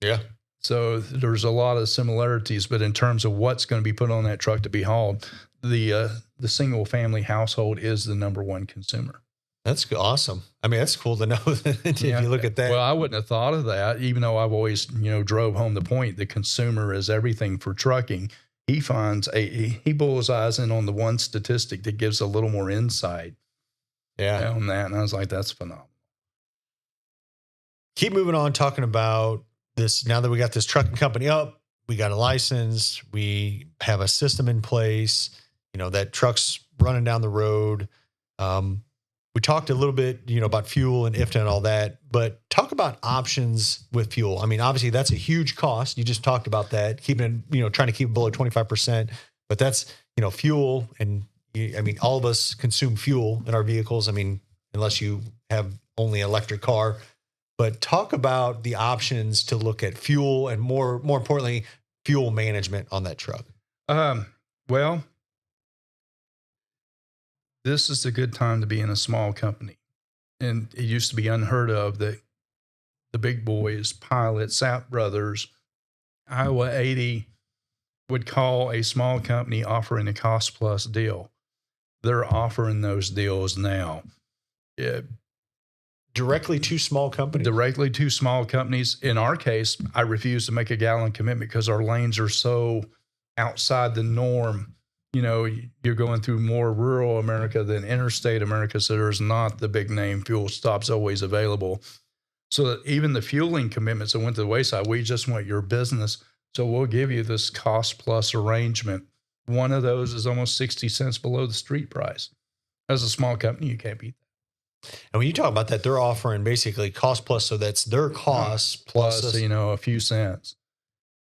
Yeah. So there's a lot of similarities, but in terms of what's going to be put on that truck to be hauled, the single family household is the number one consumer. That's awesome. That's cool to know if you look at that. Well, I wouldn't have thought of that, even though I've always, drove home the point, the consumer is everything for trucking. He bullseyes in on the one statistic that gives a little more insight on that. And I was like, that's phenomenal. Keep moving on, talking about this. Now that we got this trucking company up, we got a license, we have a system in place, that truck's running down the road. We talked a little bit, about fuel and IFTA and all that, but talk about options with fuel. Obviously that's a huge cost. You just talked about that, keeping it, trying to keep it below 25%, but that's, fuel. And all of us consume fuel in our vehicles. Unless you have only an electric car, but talk about the options to look at fuel and more importantly, fuel management on that truck. Well, this is a good time to be in a small company. And it used to be unheard of that the big boys, Pilot, Sapp Brothers, Iowa 80 would call a small company offering a cost plus deal. They're offering those deals now. Directly to small companies? Directly to small companies. In our case, I refuse to make a gallon commitment because our lanes are so outside the norm. You're going through more rural America than interstate America, so there's not the big name fuel stops always available. So that even the fueling commitments that went to the wayside, we just want your business, so we'll give you this cost plus arrangement. One of those is almost 60 cents below the street price. As a small company, you can't beat that. And when you talk about that, they're offering basically cost plus, so that's their cost plus a few cents.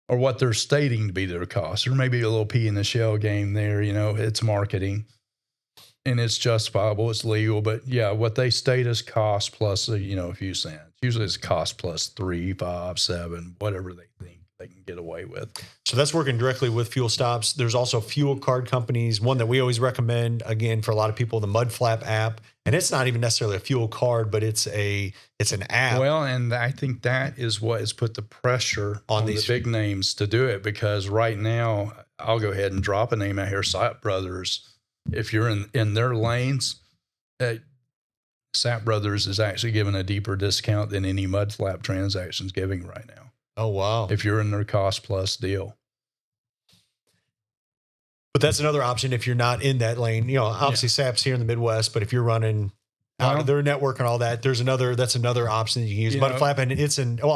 Or what they're stating to be their cost, or maybe a little pea in the shell game there. It's marketing and it's justifiable, it's legal, but what they state as cost plus, a few cents. Usually it's cost plus 3, 5, 7, whatever they think they can get away with. So that's working directly with fuel stops. There's also fuel card companies. One that we always recommend, again, for a lot of people, the Mudflap app. And it's not even necessarily a fuel card, but it's an app. Well, and I think that is what has put the pressure on these big names to do it, because right now, I'll go ahead and drop a name out here, Sap Brothers. If you're in their lanes, Sap Brothers is actually giving a deeper discount than any Mudflap transaction's giving right now. Oh, wow. If you're in their cost plus deal. But that's another option if you're not in that lane. You know, obviously SAP's here in the Midwest, but if you're running out of their network and all that, that's another option that you can use. Mudflap, and I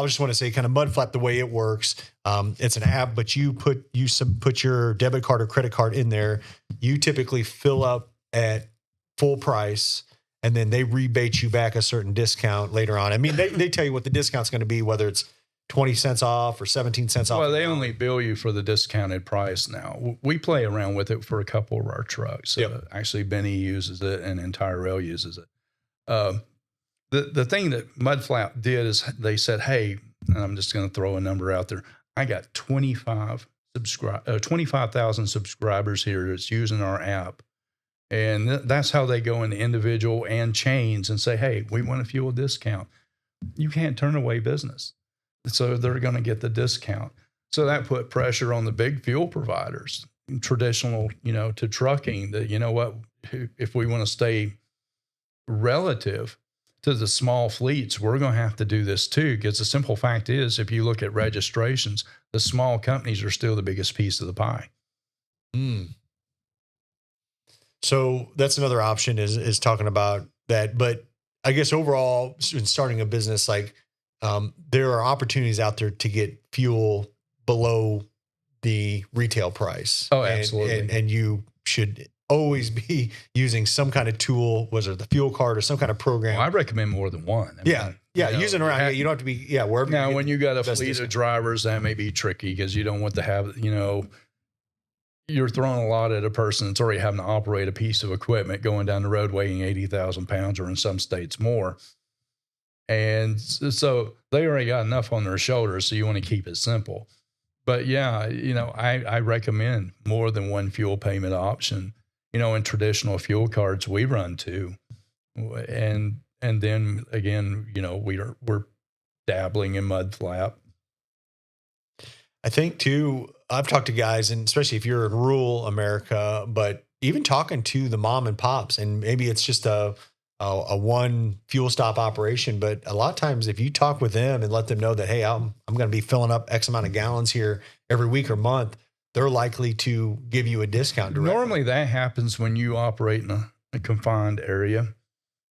just want to say kind of Mudflap, the way it works, it's an app, but you put your debit card or credit card in there. You typically fill up at full price, and then they rebate you back a certain discount later on. I mean, they tell you what the discount's going to be, whether it's 20 cents off or 17 cents off. Well, they only bill you for the discounted price now. We play around with it for a couple of our trucks. Actually, Benny uses it and Entire Rail uses it. The thing that Mudflap did is they said, hey, and I'm just going to throw a number out there. I got 25,000 subscribers here that's using our app. And that's how they go into individual and chains and say, hey, we want a fuel discount. You can't turn away business. So they're going to get the discount. So that put pressure on the big fuel providers, traditional, to trucking, that, what, if we want to stay relative to the small fleets, we're going to have to do this too. Because the simple fact is, if you look at registrations, the small companies are still the biggest piece of the pie. So that's another option is talking about that. But I guess overall, in starting a business, like there are opportunities out there to get fuel below the retail price. Oh, absolutely. And you should always be using some kind of tool, whether the fuel card or some kind of program. Well, I recommend more than one. Using around. You don't have to be, wherever. Now, when you got a fleet of drivers, that may be tricky because you don't want to have, you're throwing a lot at a person that's already having to operate a piece of equipment going down the road weighing 80,000 pounds, or in some states more. And so they already got enough on their shoulders, so you want to keep it simple. But I recommend more than one fuel payment option. In traditional fuel cards, we run two. And then again, we're dabbling in Mudflap. I think too, I've talked to guys, and especially if you're in rural America, but even talking to the mom and pops, and maybe it's just a one fuel stop operation, but a lot of times if you talk with them and let them know that, hey, I'm going to be filling up X amount of gallons here every week or month, they're likely to give you a discount directly. Normally that happens when you operate in a confined area,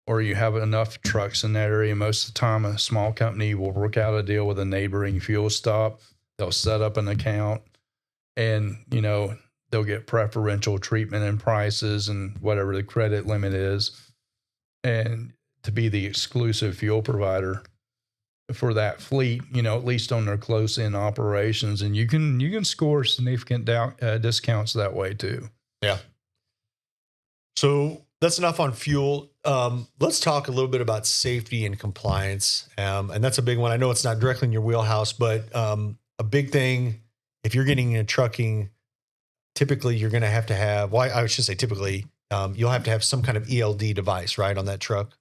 or you have enough trucks in that area. Most of the time, a small company will work out a deal with a neighboring fuel stop. They'll set up an account, and, they'll get preferential treatment and prices and whatever the credit limit is, and to be the exclusive fuel provider for that fleet, at least on their close-in operations. And you can score significant discounts that way too. Yeah. So that's enough on fuel. Let's talk a little bit about safety and compliance. And that's a big one. I know it's not directly in your wheelhouse, but a big thing, if you're getting into trucking, typically you're going to have, well, I should say typically, you'll have to have some kind of ELD device, right, on that truck.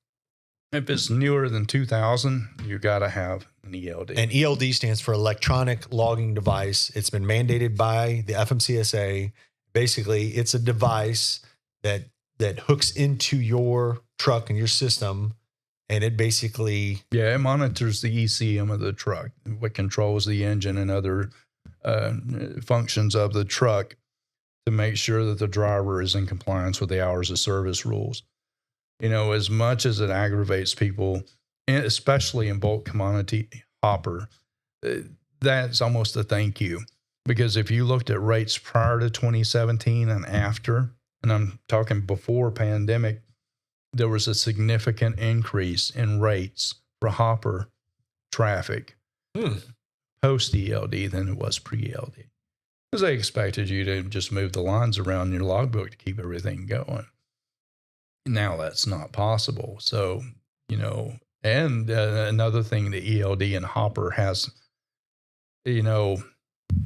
If it's newer than 2000, you got to have an ELD. And ELD stands for electronic logging device. It's been mandated by the FMCSA. Basically, it's a device that hooks into your truck and your system, and it basically... Yeah, it monitors the ECM of the truck, what controls the engine and other functions of the truck to make sure that the driver is in compliance with the hours of service rules. As much as it aggravates people, and especially in bulk commodity hopper, that's almost a thank you. Because if you looked at rates prior to 2017 and after, and I'm talking before pandemic, there was a significant increase in rates for hopper traffic post ELD than it was pre-ELD. Because they expected you to just move the lines around in your logbook to keep everything going. Now that's not possible. So, and another thing, the ELD and hopper has,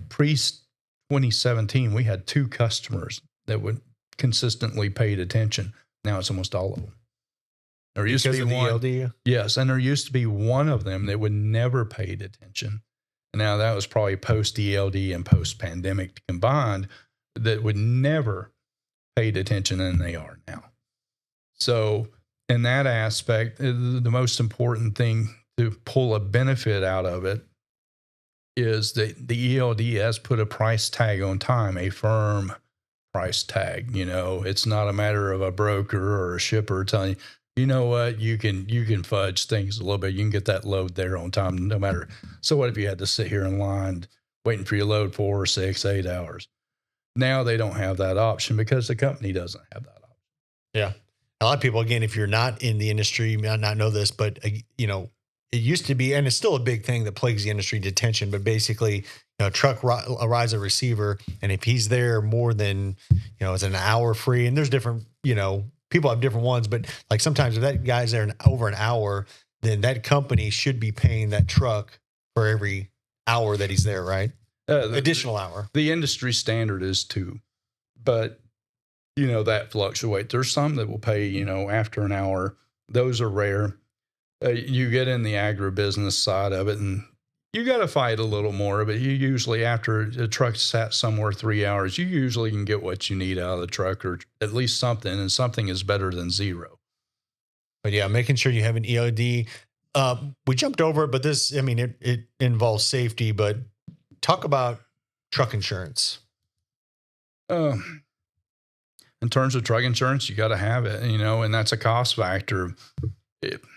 pre-2017, we had 2 customers that would consistently paid attention. Now it's almost all of them. There used to be one. ELD? Yes, and there used to be one of them that would never paid attention. Now that was probably post ELD and post pandemic combined, that would never paid attention, and they are now. So in that aspect, the most important thing to pull a benefit out of it is that the ELD has put a price tag on time, a firm price tag. You know, it's not a matter of a broker or a shipper telling you, you know what, you can fudge things a little bit. You can get that load there on time, no matter. So what if you had to sit here in line waiting for your load 4 or 6, 8 hours? Now they don't have that option because the company doesn't have that option. Yeah. A lot of people, again, if you're not in the industry, you may not know this, but you know, it used to be, and it's still a big thing that plagues the industry, detention, but basically, you know, a truck arrives a receiver, and if he's there more than, you know, it's an hour free, and there's different, you know, people have different ones, but like sometimes if that guy's there over an hour, then that company should be paying that truck for every hour that he's there, right? Additional hour. The industry standard is 2, but you know, that fluctuates. There's some that will pay, you know, after an hour. Those are rare. You get in the agribusiness side of it, and you got to fight a little more, but you usually, after a truck sat somewhere 3 hours, you usually can get what you need out of the truck, or at least something, and something is better than 0. But yeah, making sure you have an ELD. We jumped over it, but this, I mean, it involves safety, but talk about truck insurance. In terms of truck insurance, you got to have it, you know, and that's a cost factor.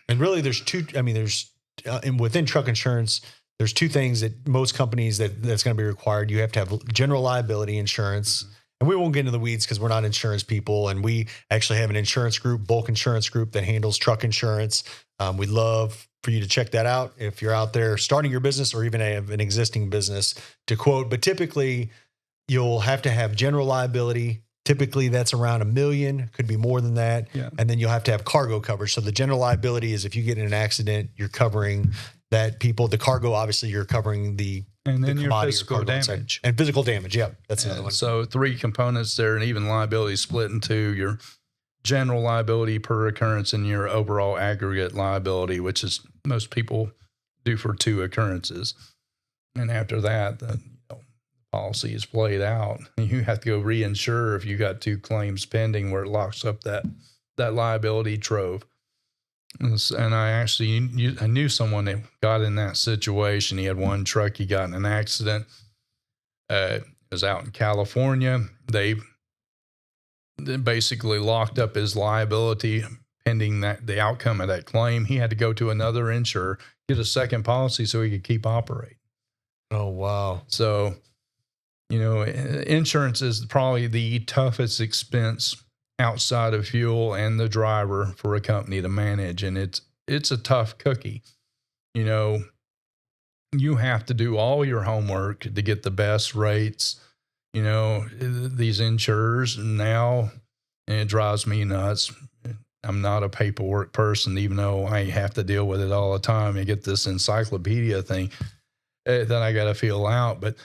And really there's 2, I mean, there's, and within truck insurance, there's 2 things that most companies that's going to be required. You have to have general liability insurance, and we won't get into the weeds because we're not insurance people. And we actually have an insurance group, Bulk Insurance Group, that handles truck insurance. We'd love for you to check that out if you're out there starting your business or even have an existing business to quote. But typically you'll have to have general liability. Typically that's around $1 million, could be more than that. Yeah. And then you'll have to have cargo coverage. So the general liability is if you get in an accident, you're covering that people. The cargo, obviously, you're covering the and then the your commodity or physical cargo damage inside. And physical damage. Yeah, that's another one. So 3 components there, and even liability split into your general liability per occurrence and your overall aggregate liability, which is most people do for 2 occurrences. And after that, the policy is played out. You have to go reinsure if you got 2 claims pending where it locks up that liability trove. And I knew someone that got in that situation. He had one truck. He got in an accident. It was out in California. They basically locked up his liability pending the outcome of that claim. He had to go to another insurer, get a second policy so he could keep operating. Oh, wow. So, you know, insurance is probably the toughest expense outside of fuel and the driver for a company to manage. And it's a tough cookie. You know, you have to do all your homework to get the best rates. You know, these insurers now, and it drives me nuts. I'm not a paperwork person, even though I have to deal with it all the time. You get this encyclopedia thing that I got to fill out, but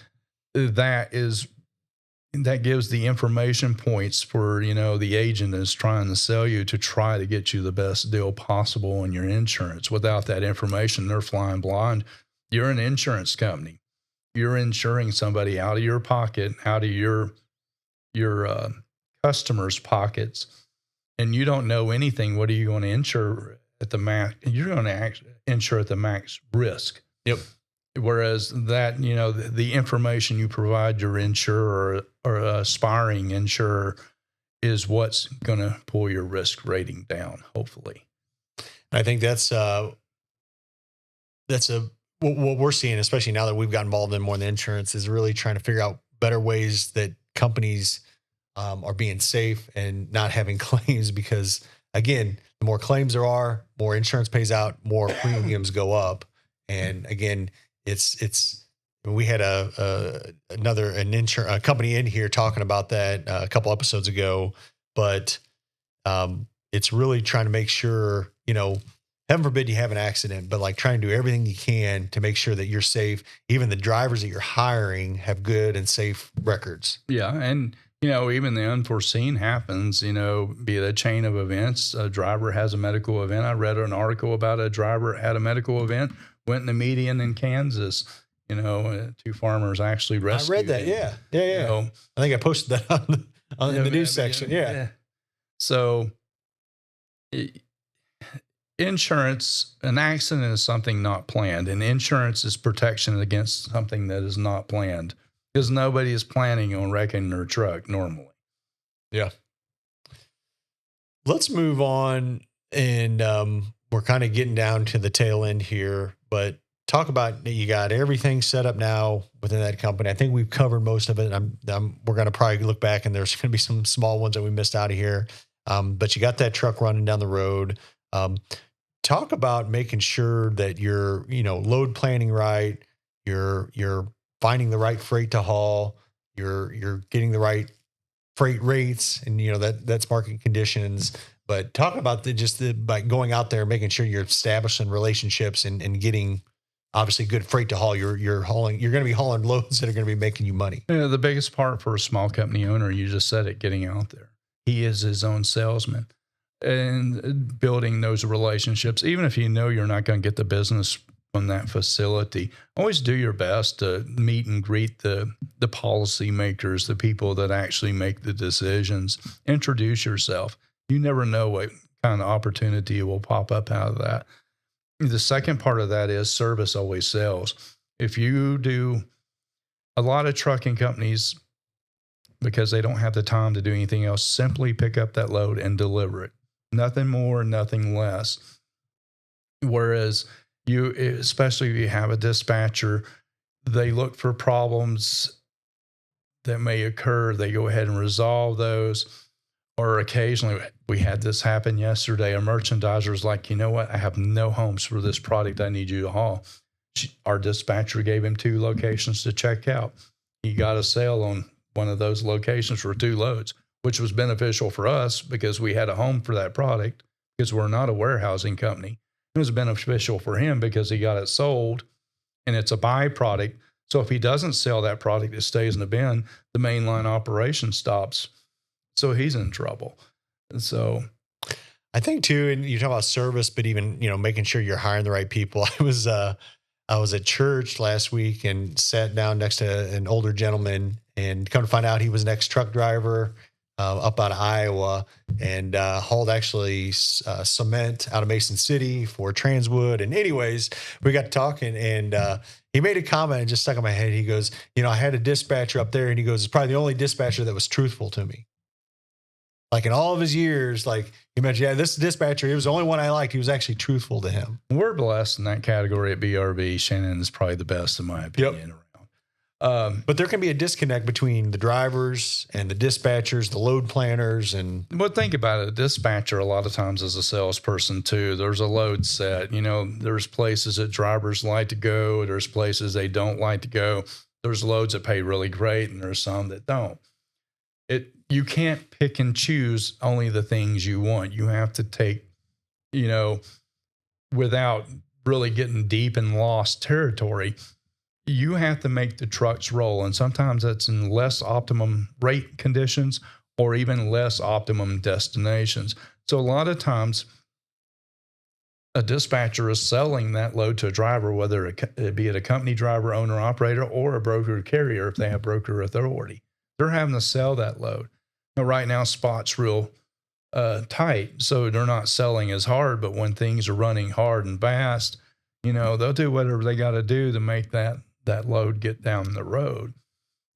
that gives the information points for, you know, the agent is trying to sell you to try to get you the best deal possible on your insurance. Without that information, they're flying blind. You're an insurance company. You're insuring somebody out of your pocket, out of your customers' pockets, and you don't know anything. What are you going to insure at the max? You're going to insure at the max risk. Yep. Whereas that, you know, the information you provide your insurer or aspiring insurer is what's going to pull your risk rating down, hopefully. I think that's what we're seeing, especially now that we've got involved in more than insurance, is really trying to figure out better ways that companies are being safe and not having claims, because again, the more claims there are, more insurance pays out, more premiums go up. And again, we had a company in here talking about that a couple episodes ago, but it's really trying to make sure, you know, heaven forbid you have an accident, but like trying to do everything you can to make sure that you're safe. Even the drivers that you're hiring have good and safe records. Yeah. And, even the unforeseen happens, be it a chain of events. A driver has a medical event. I read an article about a driver at a medical event, went in the median in Kansas. Two farmers actually rescued. I read that. him. Yeah. I think I posted that on in the news section. Yeah. So insurance, an accident is something not planned, and insurance is protection against something that is not planned, because nobody is planning on wrecking their truck normally. Yeah. Let's move on, and we're kind of getting down to the tail end here, but talk about, you got everything set up now within that company. I think we've covered most of it. We're going to probably look back, and there's going to be some small ones that we missed out of here. But you got that truck running down the road. Talk about making sure that you're, load planning right. You're finding the right freight to haul. You're getting the right freight rates, and that's market conditions. But talk about by going out there, making sure you're establishing relationships and getting obviously good freight to haul. You're going to be hauling loads that are going to be making you money. The biggest part for a small company owner, you just said it, getting out there. He is his own salesman, and building those relationships. Even if you're not going to get the business from that facility, always do your best to meet and greet the policy makers, the people that actually make the decisions. Introduce yourself. You never know what kind of opportunity will pop up out of that. The second part of that is service always sells. If you do, a lot of trucking companies, because they don't have the time to do anything else, simply pick up that load and deliver it. Nothing more, nothing less. Whereas especially if you have a dispatcher, they look for problems that may occur. They go ahead and resolve those. Or occasionally, we had this happen yesterday. A merchandiser was like, you know what? I have no homes for this product. I need you to haul. Our dispatcher gave him 2 locations to check out. He got a sale on one of those locations for 2 loads, which was beneficial for us because we had a home for that product, because we're not a warehousing company. It was beneficial for him because he got it sold, and it's a byproduct. So if he doesn't sell that product, it stays in the bin, the mainline operation stops. So he's in trouble. And so I think too, and you talk about service, but even, making sure you're hiring the right people. I was at church last week and sat down next to an older gentleman, and come to find out he was an ex-truck driver up out of Iowa, and hauled actually cement out of Mason City for Transwood. And anyways, we got talking, and he made a comment and just stuck in my head. He goes, I had a dispatcher up there, and he goes, it's probably the only dispatcher that was truthful to me. Like in all of his years, like he mentioned, this dispatcher, he was the only one I liked. He was actually truthful to him. We're blessed in that category at BRB. Shannon is probably the best in my opinion around. But there can be a disconnect between the drivers and the dispatchers, the load planners. Well, think about it. A dispatcher a lot of times is a salesperson too. There's a load set. There's places that drivers like to go. There's places they don't like to go. There's loads that pay really great, and there's some that don't. You can't pick and choose only the things you want. You have to take, without really getting deep in lost territory, you have to make the trucks roll. And sometimes that's in less optimum rate conditions or even less optimum destinations. So a lot of times a dispatcher is selling that load to a driver, whether it be a company driver, owner, operator, or a broker carrier if they have broker authority. They're having to sell that load. Right now, spot's real tight, so they're not selling as hard. But when things are running hard and fast, they'll do whatever they got to do to make that load get down the road.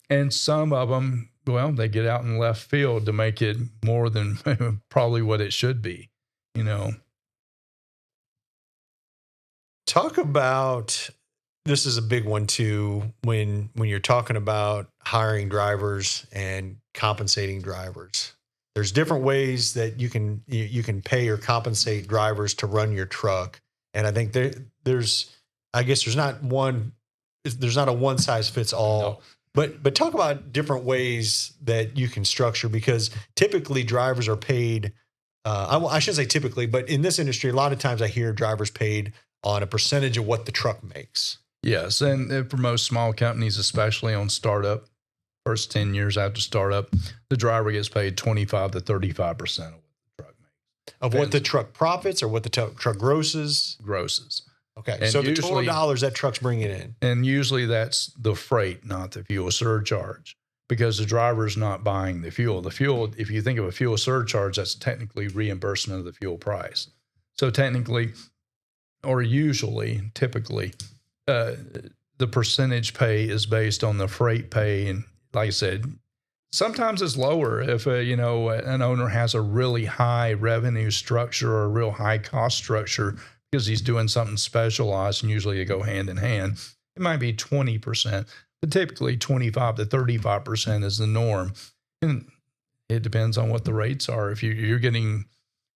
And some of them, they get out in left field to make it more than probably what it should be. Talk about, this is a big one too, when you're talking about hiring drivers and compensating drivers. There's different ways that you can pay or compensate drivers to run your truck. And I think there's not a one size fits all. No. But talk about different ways that you can structure, because typically drivers are paid I shouldn't say typically, but in this industry, a lot of times I hear drivers paid on a percentage of what the truck makes. Yes, and for most small companies, especially on startup, first 10 years after startup, the driver gets paid 25 to 35% of what the truck makes. Of what the truck profits or what the truck grosses? Grosses. Okay, And so the total usually- dollars that truck's bringing in. And usually that's the freight, not the fuel surcharge, because the driver's not buying the fuel. The fuel, if you think of a fuel surcharge, that's technically reimbursement of the fuel price. So technically, or usually, typically, the percentage pay is based on the freight pay. And like I said, sometimes it's lower if an owner has a really high revenue structure or a real high cost structure because he's doing something specialized, and usually they go hand in hand. It might be 20%, but typically 25 to 35% is the norm. And it depends on what the rates are. If you're getting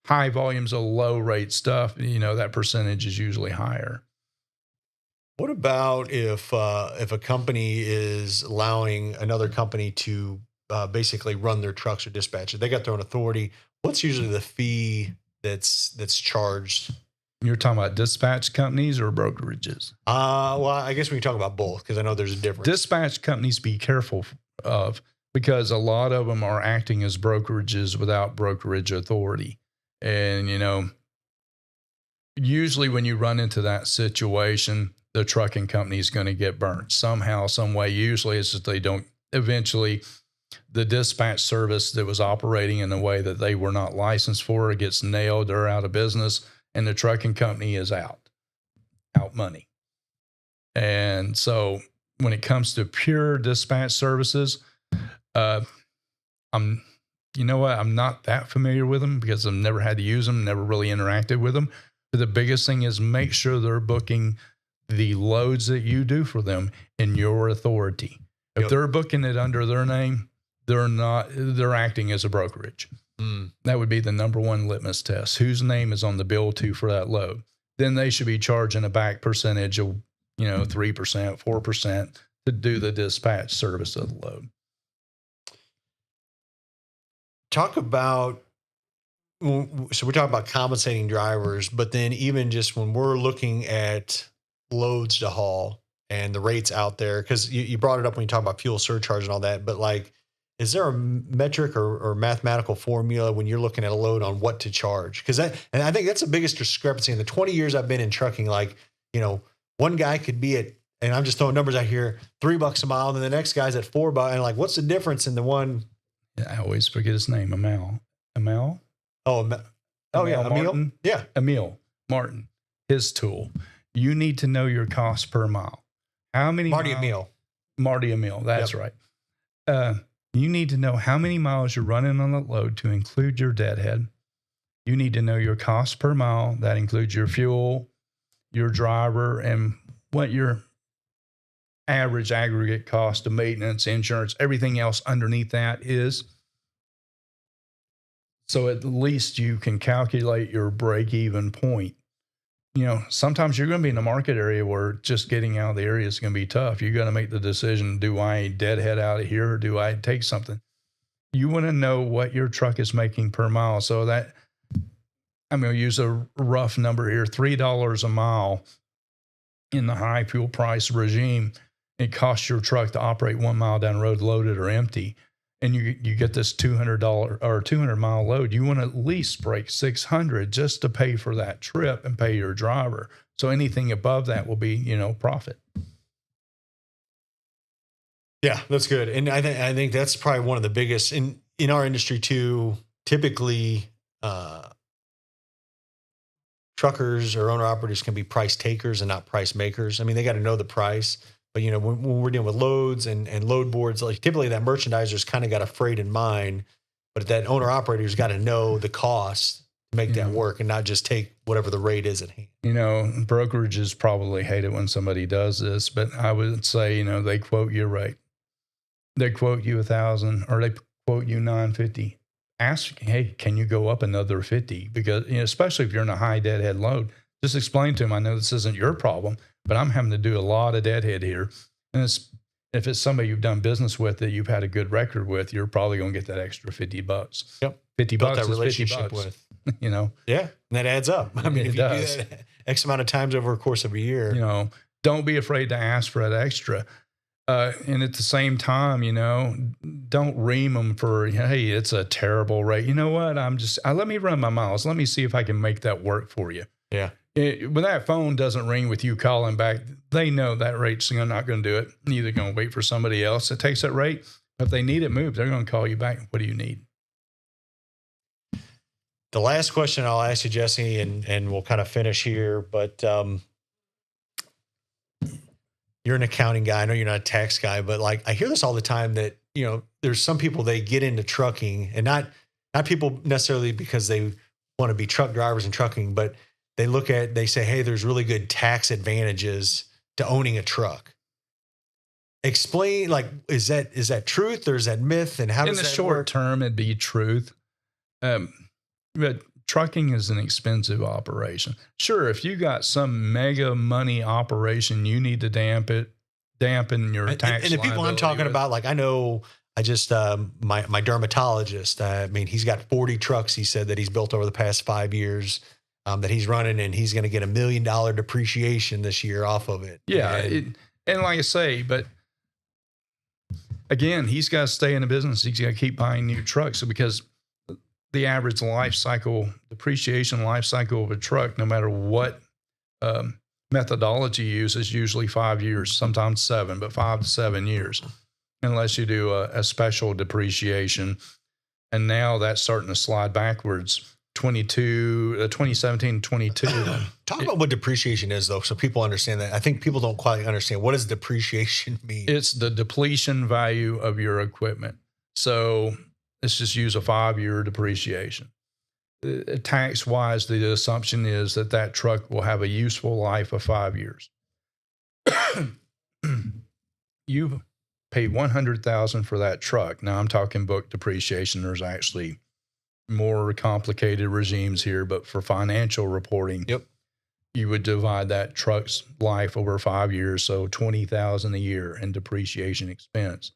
high volumes of low rate stuff, that percentage is usually higher. What about if a company is allowing another company to basically run their trucks or dispatch it? They got their own authority. What's usually the fee that's charged? You're talking about dispatch companies or brokerages? Well, I guess we can talk about both because I know there's a difference. Dispatch companies, be careful of, because a lot of them are acting as brokerages without brokerage authority. And, usually when you run into that situation, the trucking company is going to get burnt somehow, some way. Usually it's that they don't, eventually the dispatch service that was operating in a way that they were not licensed for gets nailed, they're out of business, and the trucking company is out money. And so when it comes to pure dispatch services, I'm not that familiar with them because I've never had to use them, never really interacted with them. But the biggest thing is make sure they're booking the loads that you do for them in your authority. If they're booking it under their name, they're acting as a brokerage. That would be the number one litmus test. Whose name is on the bill for that load? Then they should be charging a back percentage of, 3%, 4% to do the dispatch service of the load. Talk about, so we're talking about compensating drivers, but then even just when we're looking at loads to haul and the rates out there, because you brought it up when you talk about fuel surcharge and all that, but like, is there a metric or mathematical formula when you're looking at a load on what to charge? Because and I think that's the biggest discrepancy in the 20 years I've been in trucking. Like, one guy could be at, and I'm just throwing numbers out here, $3 a mile, and then the next guy's at $4. And like, what's the difference in the one? Yeah, I always forget his name. Emil? Yeah, Emil. Yeah, Emil Martin. His tool. You need to know your cost per mile. How many? Marty Emil. That's right. You need to know how many miles you're running on the load to include your deadhead. You need to know your cost per mile. That includes your fuel, your driver, and what your average aggregate cost of maintenance, insurance, everything else underneath that is. So at least you can calculate your break-even point. Sometimes you're going to be in a market area where just getting out of the area is going to be tough. You're going to make the decision, do I deadhead out of here or do I take something? You want to know what your truck is making per mile. So that, I'm going to use a rough number here, $3 a mile in the high fuel price regime. It costs your truck to operate 1 mile down the road, loaded or empty. And you get this $200 or 200 mile load. You want to at least break 600 just to pay for that trip and pay your driver. So anything above that will be, profit. Yeah, that's good. And I think that's probably one of the biggest in our industry too. Typically, truckers or owner operators can be price takers and not price makers. I mean, they got to know the price. But, when we're dealing with loads and load boards, like typically that merchandiser's kind of got a freight in mind, but that owner operator's got to know the cost to make that work and not just take whatever the rate is at hand. Brokerages probably hate it when somebody does this, but I would say, they quote you right. They quote you 1,000 or they quote you 950. Ask, hey, can you go up another 50? Because, especially if you're in a high deadhead load, just explain to them, I know this isn't your problem, but I'm having to do a lot of deadhead here. And if it's somebody you've done business with that you've had a good record with, you're probably going to get that extra $50. Yep. $50 Built that is relationship $50. with. Yeah. And that adds up. I mean, It if you does. do that X amount of times over a course of a year, Don't be afraid to ask for that extra. And at the same time, don't ream them for, hey, it's a terrible rate. You know what? Let me run my miles. Let me see if I can make that work for you. yeah. When that phone doesn't ring with you calling back, they know that rate's not going to do it. Neither going to wait for somebody else that takes that rate. If they need it moved, they're going to call you back. What do you need? The last question I'll ask you, Jesse, and we'll kind of finish here, but you're an accounting guy. I know you're not a tax guy, but like I hear this all the time that, there's some people, they get into trucking, and not people necessarily because they want to be truck drivers and trucking, but they say, hey, there's really good tax advantages to owning a truck. Explain, like, is that truth or is that myth? And how does that work? In the short term, it'd be truth. But trucking is an expensive operation. Sure, if you got some mega money operation, you need to dampen your tax. And the people I'm talking about, like I know, I just my dermatologist. I mean, he's got 40 trucks. He said that he's built over the past 5 years that he's running, and he's going to get $1 million depreciation this year off of it. Yeah, and like I say, but again, he's got to stay in the business. He's got to keep buying new trucks because the average depreciation life cycle of a truck, no matter what methodology you use, is usually 5 years, sometimes 7, but 5 to 7 years, unless you do a special depreciation. And now that's starting to slide backwards. 2017, 22. Talk about what depreciation is, though, so people understand that. I think people don't quite understand. What does depreciation mean? It's the depletion value of your equipment. So let's just use a 5-year depreciation. Tax-wise, the assumption is that truck will have a useful life of 5 years. You pay $100,000 for that truck. Now I'm talking book depreciation. There's actually more complicated regimes here, but for financial reporting, you would divide that truck's life over 5 years, so $20,000 a year in depreciation expense.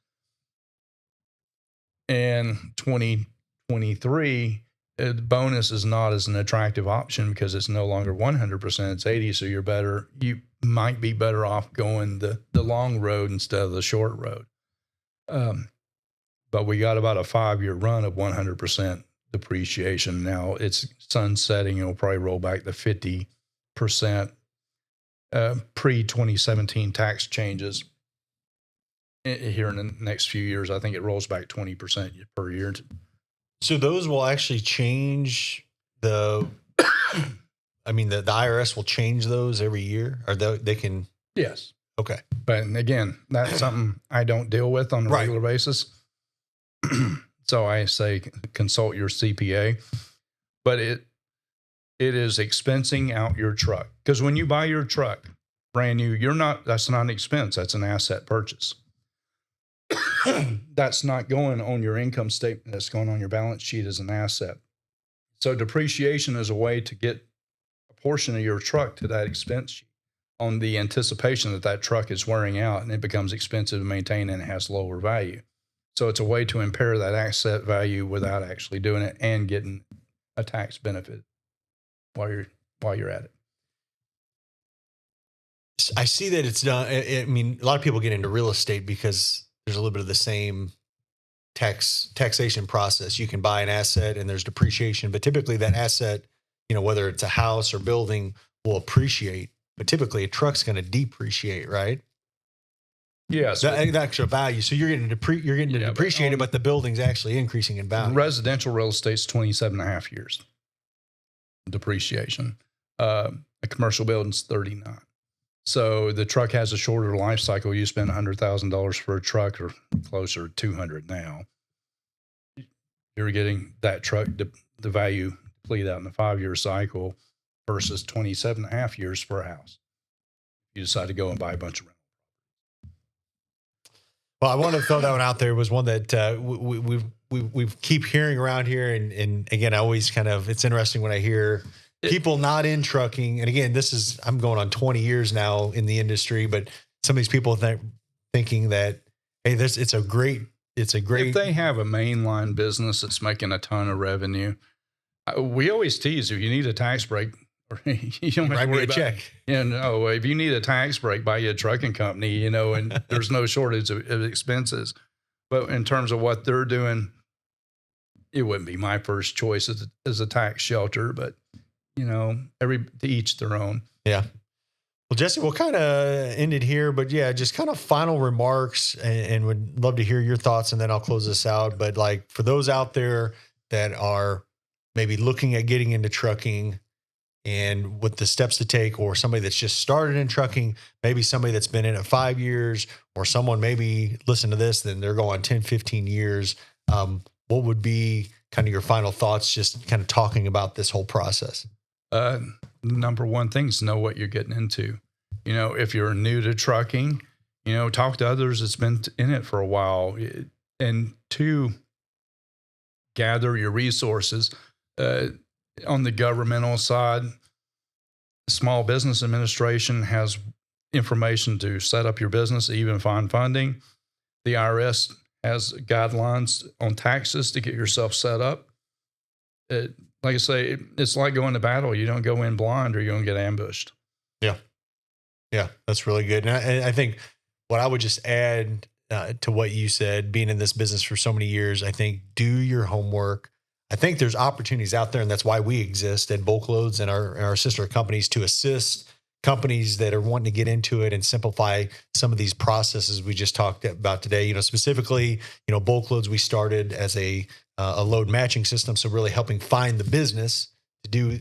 And 2023, the bonus is not as an attractive option because it's no longer 100%, it's 80. So you might be better off going the long road instead of the short road. But we got about a 5-year run of 100% depreciation. Now it's sunsetting. It'll probably roll back to 50% pre-2017 tax changes. Here in the next few years, I think it rolls back 20% per year. So those will actually change the IRS will change those every year, or they can? Yes. Okay. But again, that's something I don't deal with on a regular basis. So I say consult your CPA, but it is expensing out your truck. Because when you buy your truck brand new, that's not an expense. That's an asset purchase. That's not going on your income statement. That's going on your balance sheet as an asset. So depreciation is a way to get a portion of your truck to that expense sheet on the anticipation that truck is wearing out and it becomes expensive to maintain and it has lower value. So it's a way to impair that asset value without actually doing it and getting a tax benefit while you're at it. I see that it's done. I mean, a lot of people get into real estate because there's a little bit of the same taxation process. You can buy an asset and there's depreciation, but typically that asset, whether it's a house or building, will appreciate. But typically a truck's going to depreciate, right? Yes. The extra value. So you're getting depreciated, but the building's actually increasing in value. Residential real estate's 27.5 years depreciation. A commercial building's 39. So the truck has a shorter life cycle. You spend $100,000 for a truck, or closer to $200,000 now. You're getting that truck, the value depleted out in the 5-year cycle versus 27.5 years for a house. You decide to go and buy a bunch of rentals. Well, I want to throw that one out there. It was one that we keep hearing around here. And again, I always it's interesting when I hear people not in trucking. And again, I'm going on 20 years now in the industry, but some of these people thinking that, hey, it's a great. If they have a mainline business that's making a ton of revenue, We always tease, if you need a tax break, you don't have Write to me worry a about check. if you need a tax break, buy you a trucking company, and there's no shortage of expenses. But in terms of what they're doing, it wouldn't be my first choice as a tax shelter, but to each their own. Yeah. Well, Jesse, we'll kind of end it here, but yeah, just kind of final remarks, and would love to hear your thoughts, and then I'll close this out. But like, for those out there that are maybe looking at getting into trucking and what the steps to take, or somebody that's just started in trucking, maybe somebody that's been in it 5 years, or someone maybe listen to this, then they're going 10, 15 years. What would be kind of your final thoughts, just kind of talking about this whole process? Number one thing is know what you're getting into. If you're new to trucking, talk to others that's been in it for a while. And two, gather your resources. On the governmental side, Small Business Administration has information to set up your business, even find funding. The IRS has guidelines on taxes to get yourself set up. Like I say, it's like going to battle. You don't go in blind, or you're going to get ambushed. Yeah, that's really good. And I think what I would just add to what you said, being in this business for so many years, I think do your homework. I think there's opportunities out there, and that's why we exist at BulkLoads and our sister companies, to assist companies that are wanting to get into it and simplify some of these processes we just talked about today. Specifically, BulkLoads, we started as a load matching system, so really helping find the business to do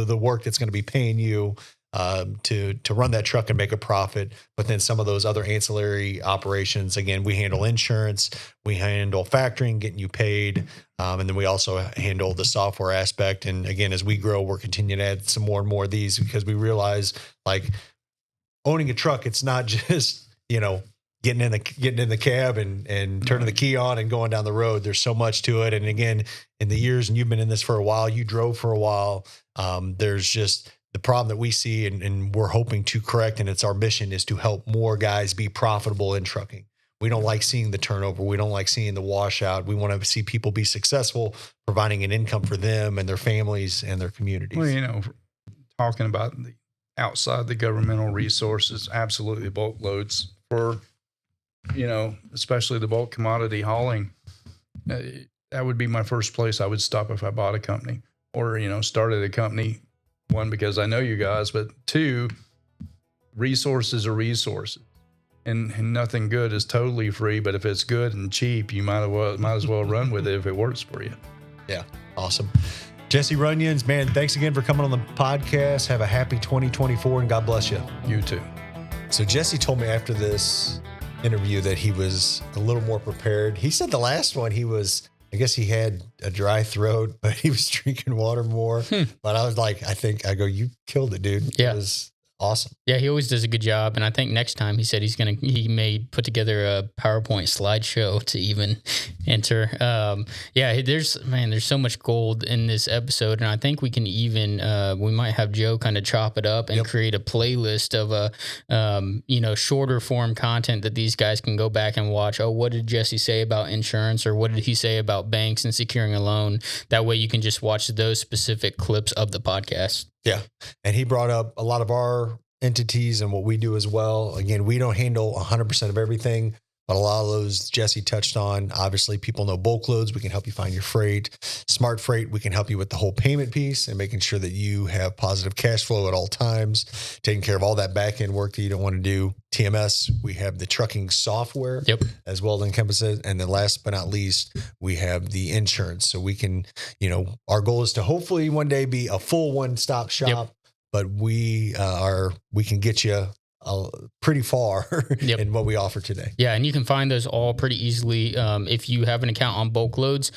the work that's going to be paying you to run that truck and make a profit. But then some of those other ancillary operations, again, we handle insurance, we handle factoring, getting you paid, and then we also handle the software aspect. And again, as we grow, we're continuing to add some more and more of these, because we realize, like, owning a truck, it's not just getting in the cab and turning the key on and going down the road. There's so much to it. And again, in the years, and you've been in this for a while, you drove for a while, there's just the problem that we see, and we're hoping to correct, and it's our mission, is to help more guys be profitable in trucking. We don't like seeing the turnover. We don't like seeing the washout. We want to see people be successful, providing an income for them and their families and their communities. Well, talking about the outside the governmental resources, absolutely BulkLoads for, especially the bulk commodity hauling. That would be my first place I would stop if I bought a company, or, started a company. One, because I know you guys, but two, resources are resources, and nothing good is totally free. But if it's good and cheap, you might as well run with it if it works for you. Yeah, awesome. Jesse Runions, man, thanks again for coming on the podcast. Have a happy 2024, and God bless you. You too. So Jesse told me after this interview that he was a little more prepared. He said the last one I guess he had a dry throat, but he was drinking water more. But I was like, you killed it, dude. Yeah. It was awesome. Yeah, he always does a good job. And I think next time he said he may put together a PowerPoint slideshow to even enter. There's so much gold in this episode. And I think we can even, we might have Joe kind of chop it up and create a playlist of shorter form content that these guys can go back and watch. Oh, what did Jesse say about insurance? Or what did he say about banks and securing a loan? That way you can just watch those specific clips of the podcast. Yeah. And he brought up a lot of our entities and what we do as well. Again, we don't handle 100% of everything, but a lot of those Jesse touched on. Obviously, people know BulkLoads. We can help you find your freight. Smart Freight, we can help you with the whole payment piece and making sure that you have positive cash flow at all times, taking care of all that back end work that you don't want to do. TMS, we have the trucking software as well that encompasses. And then last but not least, we have the insurance. So we can, our goal is to hopefully one day be a full one-stop shop, but we can get you pretty far in what we offer today. Yeah, and you can find those all pretty easily. If you have an account on BulkLoads,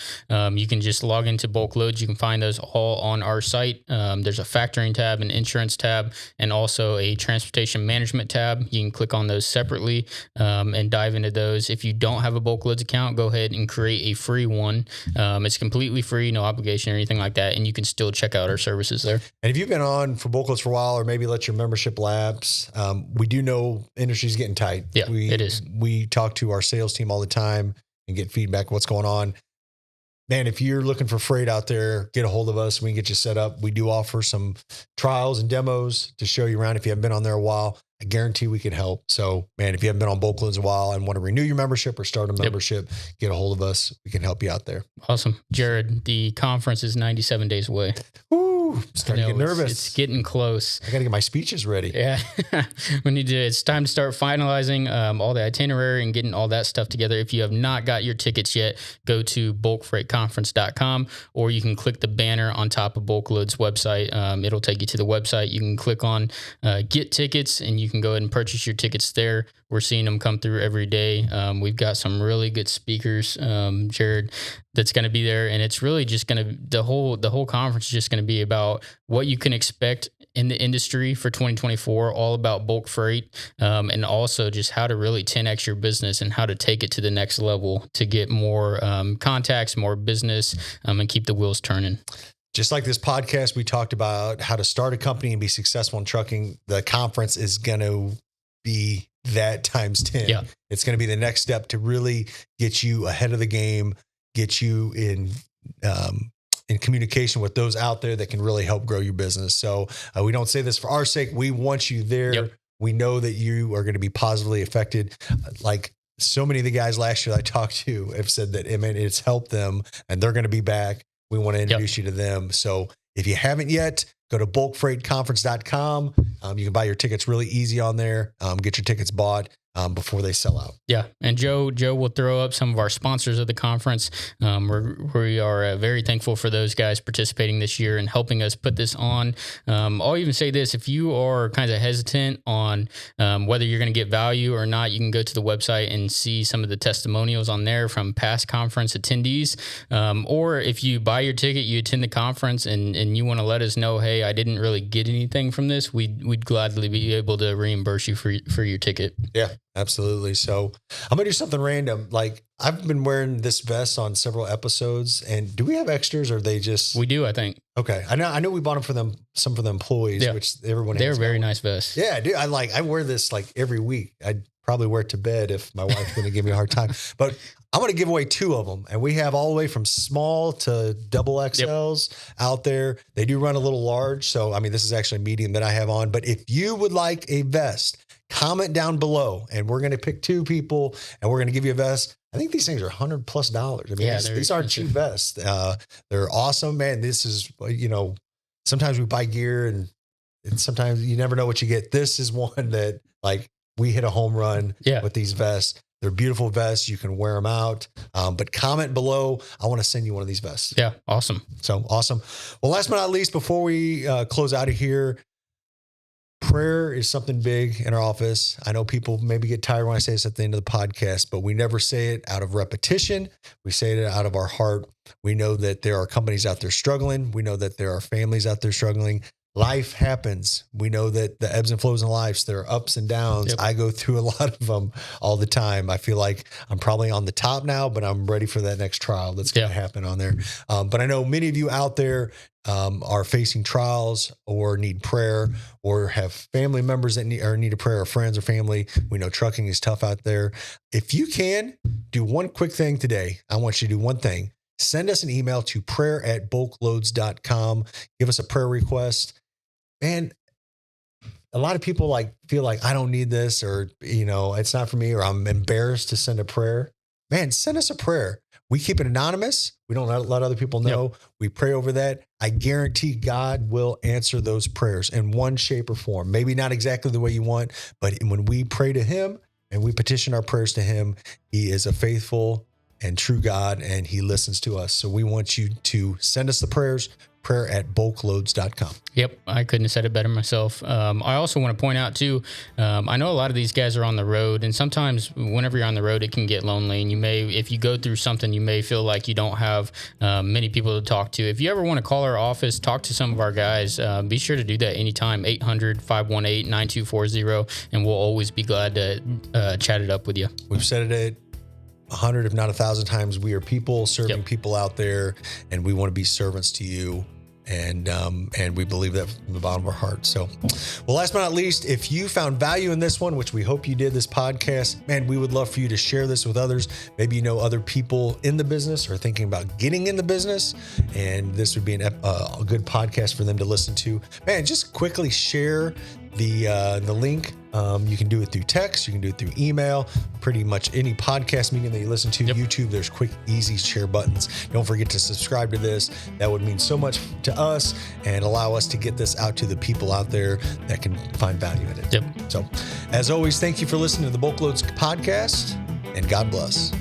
you can just log into BulkLoads. You can find those all on our site. There's a factoring tab, an insurance tab, and also a transportation management tab. You can click on those separately and dive into those. If you don't have a BulkLoads account, go ahead and create a free one. It's completely free, no obligation or anything like that, and you can still check out our services there. And if you've been on for BulkLoads for a while, or maybe let your membership lapse, we do know industry's getting tight. Yeah, it is. We talk to our sales team all the time and get feedback on what's going on. man, if you're looking for freight out there, get a hold of us. We can get you set up. We do offer some trials and demos to show you around. If you haven't been on there a while, I guarantee we can help. So, man, if you haven't been on BulkLoads a while and want to renew your membership or start a membership, get a hold of us. We can help you out there. Awesome. Jared, the conference is 97 days away. Woo, I'm starting to get nervous. It's getting close. I got to get my speeches ready. Yeah. It's time to start finalizing all the itinerary and getting all that stuff together. If you have not got your tickets yet, go to bulkfreightconference.com, or you can click the banner on top of BulkLoads website. It'll take you to the website. You can click on get tickets, and you can go ahead and purchase your tickets there. We're seeing them come through every day. We've got some really good speakers, Jared, that's going to be there. And it's really just going to, the whole conference is just going to be about what you can expect in the industry for 2024, all about bulk freight, and also just how to really 10x your business and how to take it to the next level to get more contacts, more business, and keep the wheels turning. Just like this podcast, we talked about how to start a company and be successful in trucking. The conference is going to be that times 10. Yeah. It's going to be the next step to really get you ahead of the game, get you in communication with those out there that can really help grow your business. So we don't say this for our sake. We want you there. Yep. We know that you are going to be positively affected. Like so many of the guys last year I talked to have said that, I mean, it's helped them and they're going to be back. We want to introduce you to them. So if you haven't yet, go to bulkfreightconference.com. You can buy your tickets really easy on there. Get your tickets bought before they sell out. Yeah. And Joe will throw up some of our sponsors of the conference. We are very thankful for those guys participating this year and helping us put this on. I'll even say this, if you are kind of hesitant on whether you're going to get value or not, you can go to the website and see some of the testimonials on there from past conference attendees. Or if you buy your ticket, you attend the conference and you want to let us know, hey, I didn't really get anything from this, we'd gladly be able to reimburse you for your ticket. Yeah. Absolutely. So I'm going to do something random. Like I've been wearing this vest on several episodes, and do we have extras or are they just? We do, I think. Okay. I know we bought them for them, some for the employees, which everyone has. They're very nice vests. Yeah, dude. I wear this like every week. I'd probably wear it to bed if my wife's going to give me a hard time, but I'm going to give away 2 of them. And we have all the way from small to double XLs out there. They do run a little large. So, I mean, this is actually a medium that I have on, but if you would like a vest, comment down below and we're going to pick 2 people and we're going to give you a vest. I think these things are $100+ I mean, these aren't cheap vests. They're awesome, man. This is, sometimes we buy gear and sometimes you never know what you get. This is one that like we hit a home run with these vests. They're beautiful vests. You can wear them out. But comment below. I want to send you one of these vests. Yeah. Awesome. So awesome. Well, last but not least, before we close out of here, prayer is something big in our office. I know people maybe get tired when I say this at the end of the podcast, but we never say it out of repetition. We say it out of our heart. We know that there are companies out there struggling. We know that there are families out there struggling. Life happens. We know that the ebbs and flows in life, there are ups and downs. Yep. I go through a lot of them all the time. I feel like I'm probably on the top now, but I'm ready for that next trial that's going to happen on there. But I know many of you out there are facing trials or need prayer or have family members that need a prayer, or friends or family. We know trucking is tough out there. If you can do one quick thing today, I want you to do one thing. Send us an email to prayer@bulkloads.com. Give us a prayer request. Man, a lot of people feel like I don't need this, or, it's not for me, or I'm embarrassed to send a prayer. Man, send us a prayer. We keep it anonymous. We don't let other people know. Yep. We pray over that. I guarantee God will answer those prayers in one shape or form. Maybe not exactly the way you want, but when we pray to him and we petition our prayers to him, he is a faithful and true God, and he listens to us. So we want you to send us the prayers, prayer@bulkloads.com. Yep. I couldn't have said it better myself. I also want to point out too, I know a lot of these guys are on the road, and sometimes whenever you're on the road, it can get lonely, and if you go through something, you may feel like you don't have many people to talk to. If you ever want to call our office, talk to some of our guys, be sure to do that anytime, 800-518-9240, and we'll always be glad to chat it up with you. We've said it 100, if not 1,000 times. We are people serving people out there, and we want to be servants to you. And we believe that from the bottom of our heart. So, well, last but not least, if you found value in this one, which we hope you did, this podcast, man, we would love for you to share this with others. Maybe you know other people in the business or thinking about getting in the business, and this would be a good podcast for them to listen to. Man, just quickly share the link. You can do it through text. You can do it through email. Pretty much any podcast medium that you listen to. Yep. YouTube, there's quick, easy share buttons. Don't forget to subscribe to this. That would mean so much to us and allow us to get this out to the people out there that can find value in it. Yep. So, as always, thank you for listening to the BulkLoads Podcast, and God bless.